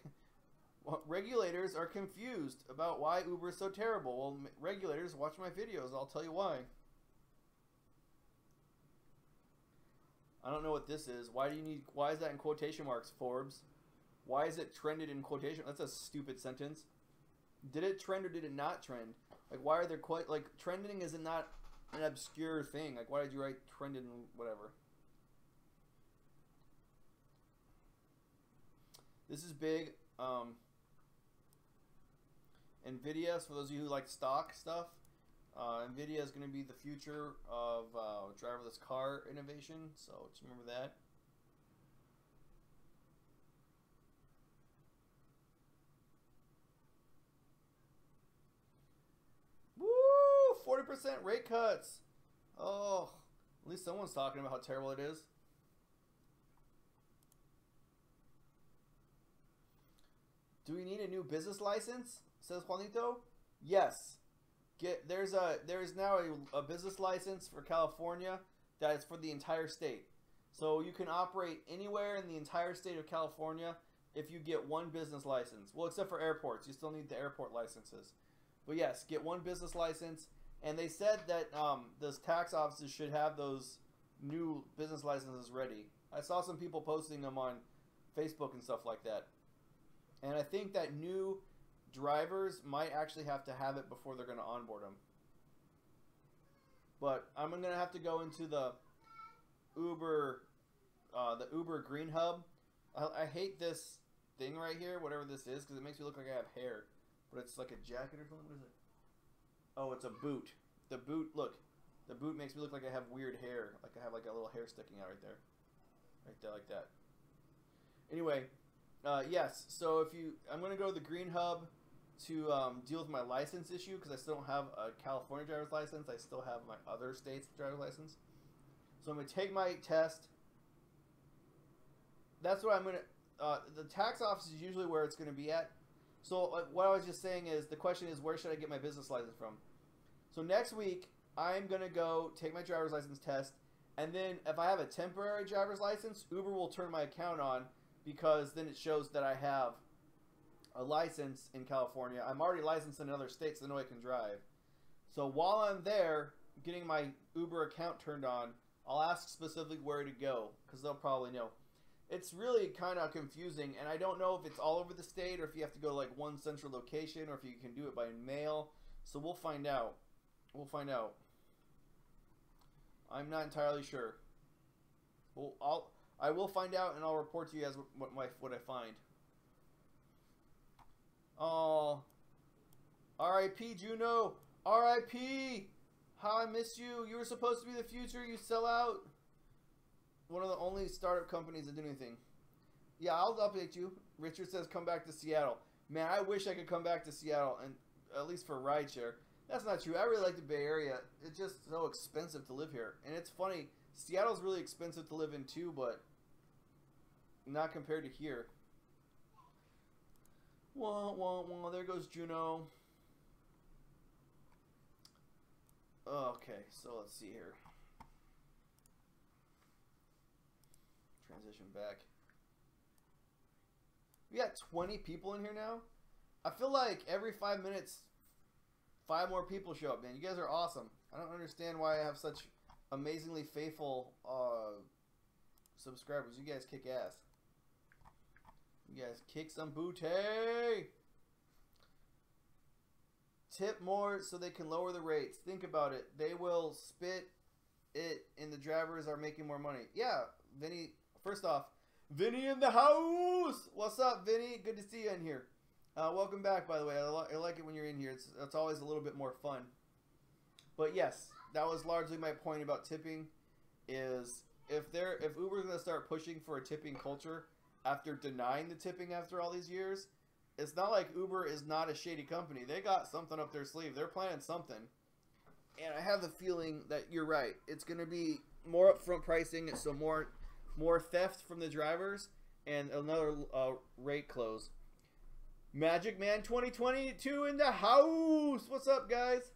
Well, regulators are confused about why Uber is so terrible. Well, regulators, watch my videos. I'll tell you why. I don't know what this is. Why is that in quotation marks, Forbes? Why is it trended in quotation? That's a stupid sentence. Did it trend or did it not trend? Like, why are there trending is not an obscure thing. Like, why did you write trended and whatever? This is big. NVIDIA, so for those of you who like stock stuff, NVIDIA is going to be the future of driverless car innovation, so just remember that. Woo! 40% rate cuts! Oh, at least someone's talking about how terrible it is. Do we need a new business license? Says Juanito. Yes. There is now a business license for California that is for the entire state. So you can operate anywhere in the entire state of California if you get one business license. Well, except for airports. You still need the airport licenses. But yes, get one business license. And they said that those tax offices should have those new business licenses ready. I saw some people posting them on Facebook and stuff like that. And I think that new drivers might actually have to have it before they're going to onboard them. But I'm going to have to go into the Uber Green Hub. I hate this thing right here, whatever this is, because it makes me look like I have hair. But it's like a jacket or something. What is it? Oh, it's a boot. The boot, look. The boot makes me look like I have weird hair. Like I have like a little hair sticking out right there. Right there, like that. Anyway, yes. So I'm going to go to the Green Hub to deal with my license issue because I still don't have a California driver's license. I still have my other state's driver's license. So I'm going to take my test. That's what I'm going to... the tax office is usually where it's going to be at. So what I was just saying is, the question is, where should I get my business license from? So next week, I'm going to go take my driver's license test. And then if I have a temporary driver's license, Uber will turn my account on because then it shows that I have a license in California. I'm already licensed in other states, so I know I can drive. So while I'm there getting my Uber account turned on, I'll ask specifically where to go, because they'll probably know. It's really kind of confusing, and I don't know if it's all over the state or if you have to go to like one central location or if you can do it by mail. So we'll find out. We'll find out. I'm not entirely sure. Well, I will find out, and I'll report to you guys what I find. Oh, R.I.P. Juno. R.I.P. How I miss you. You were supposed to be the future. You sell out. One of the only startup companies that do anything. Yeah, I'll update you. Richard says come back to Seattle. Man, I wish I could come back to Seattle, and at least for rideshare. That's not true. I really like the Bay Area. It's just so expensive to live here. And it's funny, Seattle's really expensive to live in too, but not compared to here. Wah, wah, wah. There goes Juno. Okay, so let's see here. Transition back. We got 20 people in here now. I feel like every 5 minutes, 5 more people show up, man. You guys are awesome. I don't understand why I have such amazingly faithful subscribers. You guys kick ass. You guys kick some booty. Tip more so they can lower the rates. Think about it. They will spit it and the drivers are making more money. Yeah, Vinny. First off, Vinny in the house. What's up, Vinny? Good to see you in here. Welcome back, by the way. I like it when you're in here. It's always a little bit more fun. But yes, that was largely my point about tipping. Is if Uber's going to start pushing for a tipping culture after denying the tipping after all these years, it's not like Uber is not a shady company. They got something up their sleeve. They're planning something. And I have the feeling that you're right. It's going to be more upfront pricing, so more theft from the drivers, and another rate close. Magic Man 2022 in the house. What's up, guys?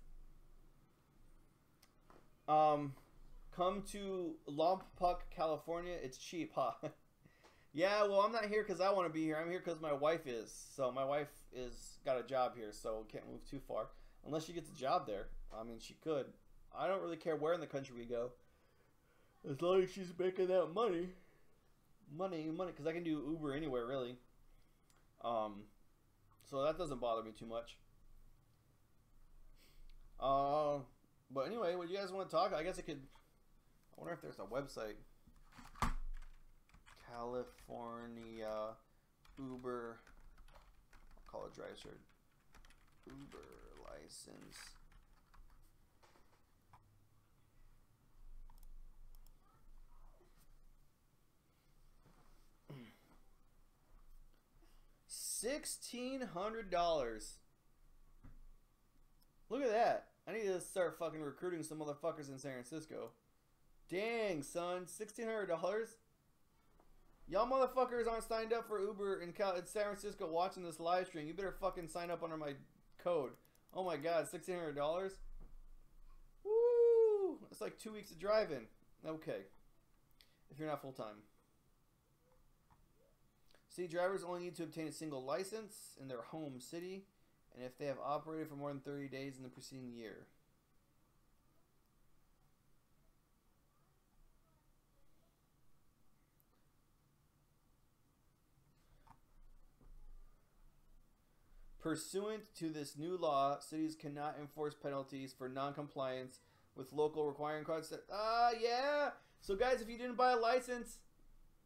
Come to Lompoc, California. It's cheap, huh? Yeah, well, I'm not here because I want to be here. I'm here because my wife is. So my wife is got a job here, so can't move too far. Unless she gets a job there. I mean, she could. I don't really care where in the country we go. As long as she's making that money. Money, because I can do Uber anywhere, really. So that doesn't bother me too much. But anyway, what do you guys want to talk? I guess I could... I wonder if there's a website. California Uber... I'll call it Rideshare. Uber license. $1,600. Look at that. I need to start fucking recruiting some motherfuckers in San Francisco. Dang, son. $1,600? Y'all motherfuckers aren't signed up for Uber in San Francisco watching this live stream. You better fucking sign up under my code. Oh my god, $1,600? Woo! It's like 2 weeks of driving. Okay. If you're not full-time. See, drivers only need to obtain a single license in their home city, and if they have operated for more than 30 days in the preceding year. Pursuant to this new law, cities cannot enforce penalties for non-compliance with local requiring cards. Yeah! So guys, if you didn't buy a license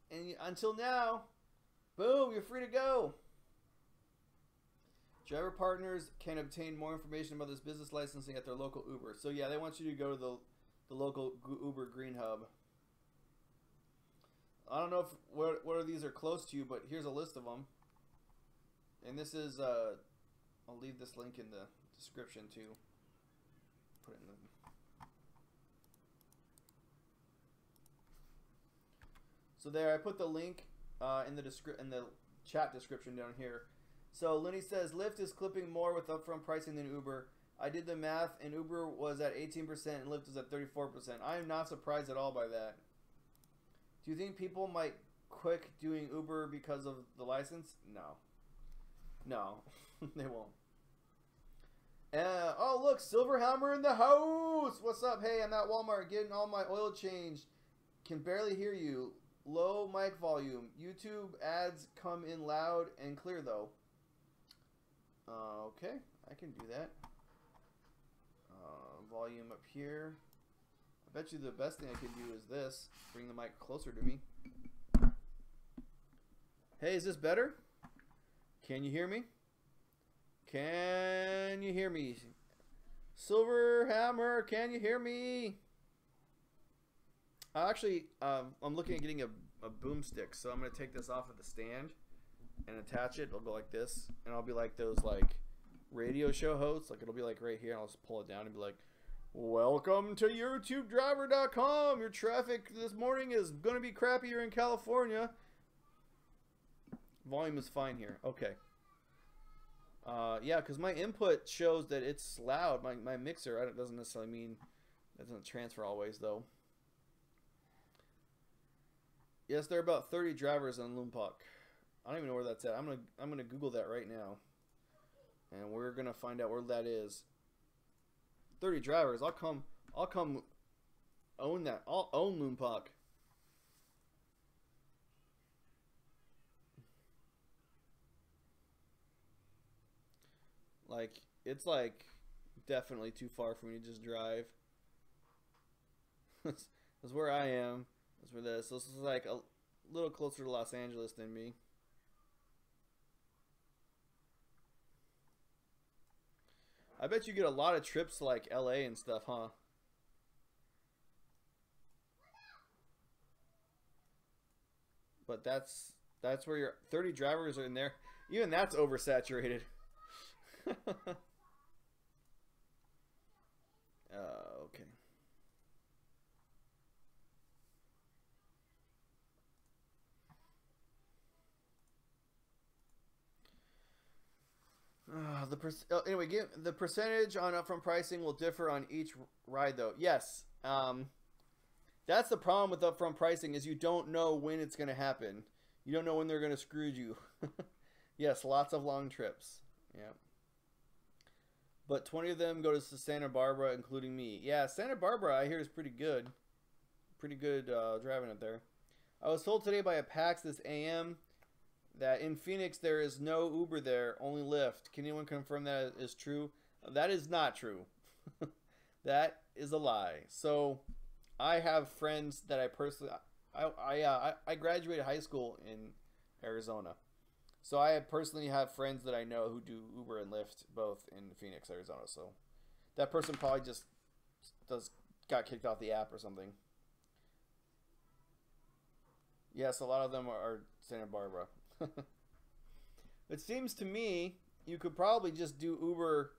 and until now... Boom, you're free to go. Driver partners can obtain more information about this business licensing at their local Uber. So yeah, they want you to go to the local Uber Green Hub. I don't know if what of these are close to you, but here's a list of them. And this is, I'll leave this link in the description too. Put it in the... So there, I put the link in the chat description down here. So Lenny says Lyft is clipping more with upfront pricing than Uber. I did the math, and Uber was at 18% and Lyft was at 34%. I am not surprised at all by that. Do you think people might quit doing Uber because of the license? No. No, they won't. Oh, look, Silverhammer in the house. What's up? Hey, I'm at Walmart getting all my oil changed. Can barely hear you. Low mic volume. YouTube ads come in loud and clear, though. Okay, I can do that. Volume up here. I bet you the best thing I can do is this. Bring the mic closer to me. Hey, is this better? Can you hear me? Can you hear me? Silverhammer, can you hear me? Actually, I'm looking at getting a boomstick, so I'm going to take this off of the stand and attach it. It'll go like this, and I'll be like those like radio show hosts. Like it'll be like right here, and I'll just pull it down and be like, welcome to YouTubeDriver.com. Your traffic this morning is going to be crappy here in California. Volume is fine here. Okay. Yeah, because my input shows that it's loud. My mixer, it doesn't necessarily mean it doesn't transfer always, though. Yes, there are about 30 drivers on Loompuck. I don't even know where that's at. I'm gonna Google that right now, and we're gonna find out where that is. 30 drivers. I'll come own that. I'll own Loompuck. Like, it's like definitely too far for me to just drive. That's where I am. That's where this. This is like a little closer to Los Angeles than me. I bet you get a lot of trips to like LA and stuff, huh? But that's where your 30 drivers are in there. Even that's oversaturated. Okay. Anyway, the percentage on upfront pricing will differ on each ride, though. Yes. That's the problem with upfront pricing is you don't know when it's going to happen. You don't know when they're going to screw you. Yes, lots of long trips. Yeah. But 20 of them go to Santa Barbara, including me. Yeah, Santa Barbara, I hear, is pretty good. Pretty good driving it there. I was told today by a PAX this AM that in Phoenix there is no Uber there, only Lyft. Can anyone confirm that is true? That is not true. That is a lie. So I have friends that I personally... I graduated high school in Arizona. So I personally have friends that I know who do Uber and Lyft both in Phoenix, Arizona. So that person probably just got kicked off the app or something. Yes, a lot of them are Santa Barbara. It seems to me you could probably just do Uber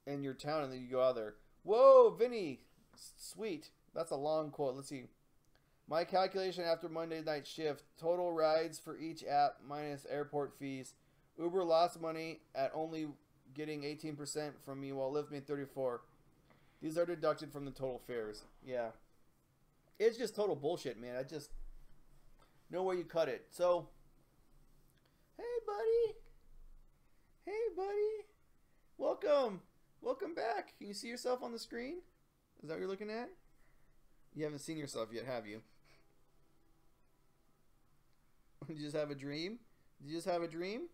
in your town and then you go out there. Whoa, Vinny. Sweet. That's a long quote. Let's see. My calculation after Monday night shift, total rides for each app minus airport fees. Uber lost money at only getting 18% from me while Lyft made 34%. These are deducted from the total fares. Yeah. It's just total bullshit, man. I just know where you cut it. So, hey, buddy. Hey, buddy. Welcome. Welcome back. Can you see yourself on the screen? Is that what you're looking at? You haven't seen yourself yet, have you? Did you just have a dream? Did you just have a dream?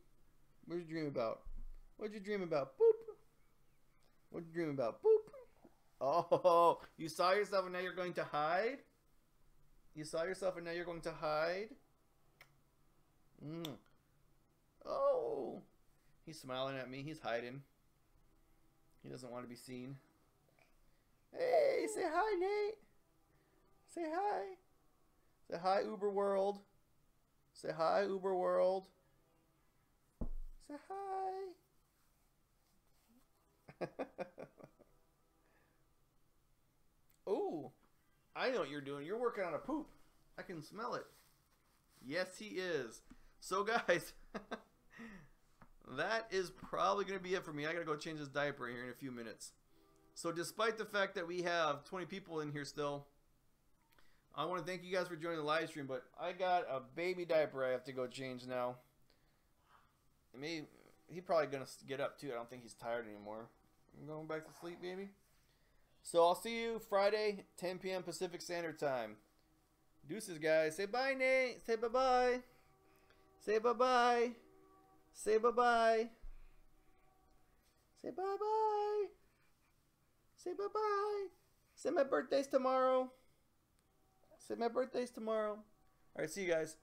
What did you dream about? What did you dream about? Boop. What did you dream about? Boop. Oh, you saw yourself and now you're going to hide? You saw yourself and now you're going to hide? Oh. He's smiling at me. He's hiding. He doesn't want to be seen. Hey, say hi, Nate. Say hi. Say hi, Uber World. Say hi, Uber World. Say hi. Ooh, I know what you're doing. You're working on a poop. I can smell it. Yes, he is. So, guys, that is probably going to be it for me. I got to go change this diaper here in a few minutes. So, despite the fact that we have 20 people in here still, I want to thank you guys for joining the live stream, but I got a baby diaper I have to go change now. He's probably gonna get up too. I don't think he's tired anymore. I'm going back to sleep, baby. So I'll see you Friday, 10 p.m. Pacific Standard Time. Deuces, guys. Say bye, Nate. Say bye-bye. Say bye-bye. Say bye-bye. Say bye-bye. Say bye-bye. Say my birthday's tomorrow. Say my birthday's tomorrow. All right, see you guys.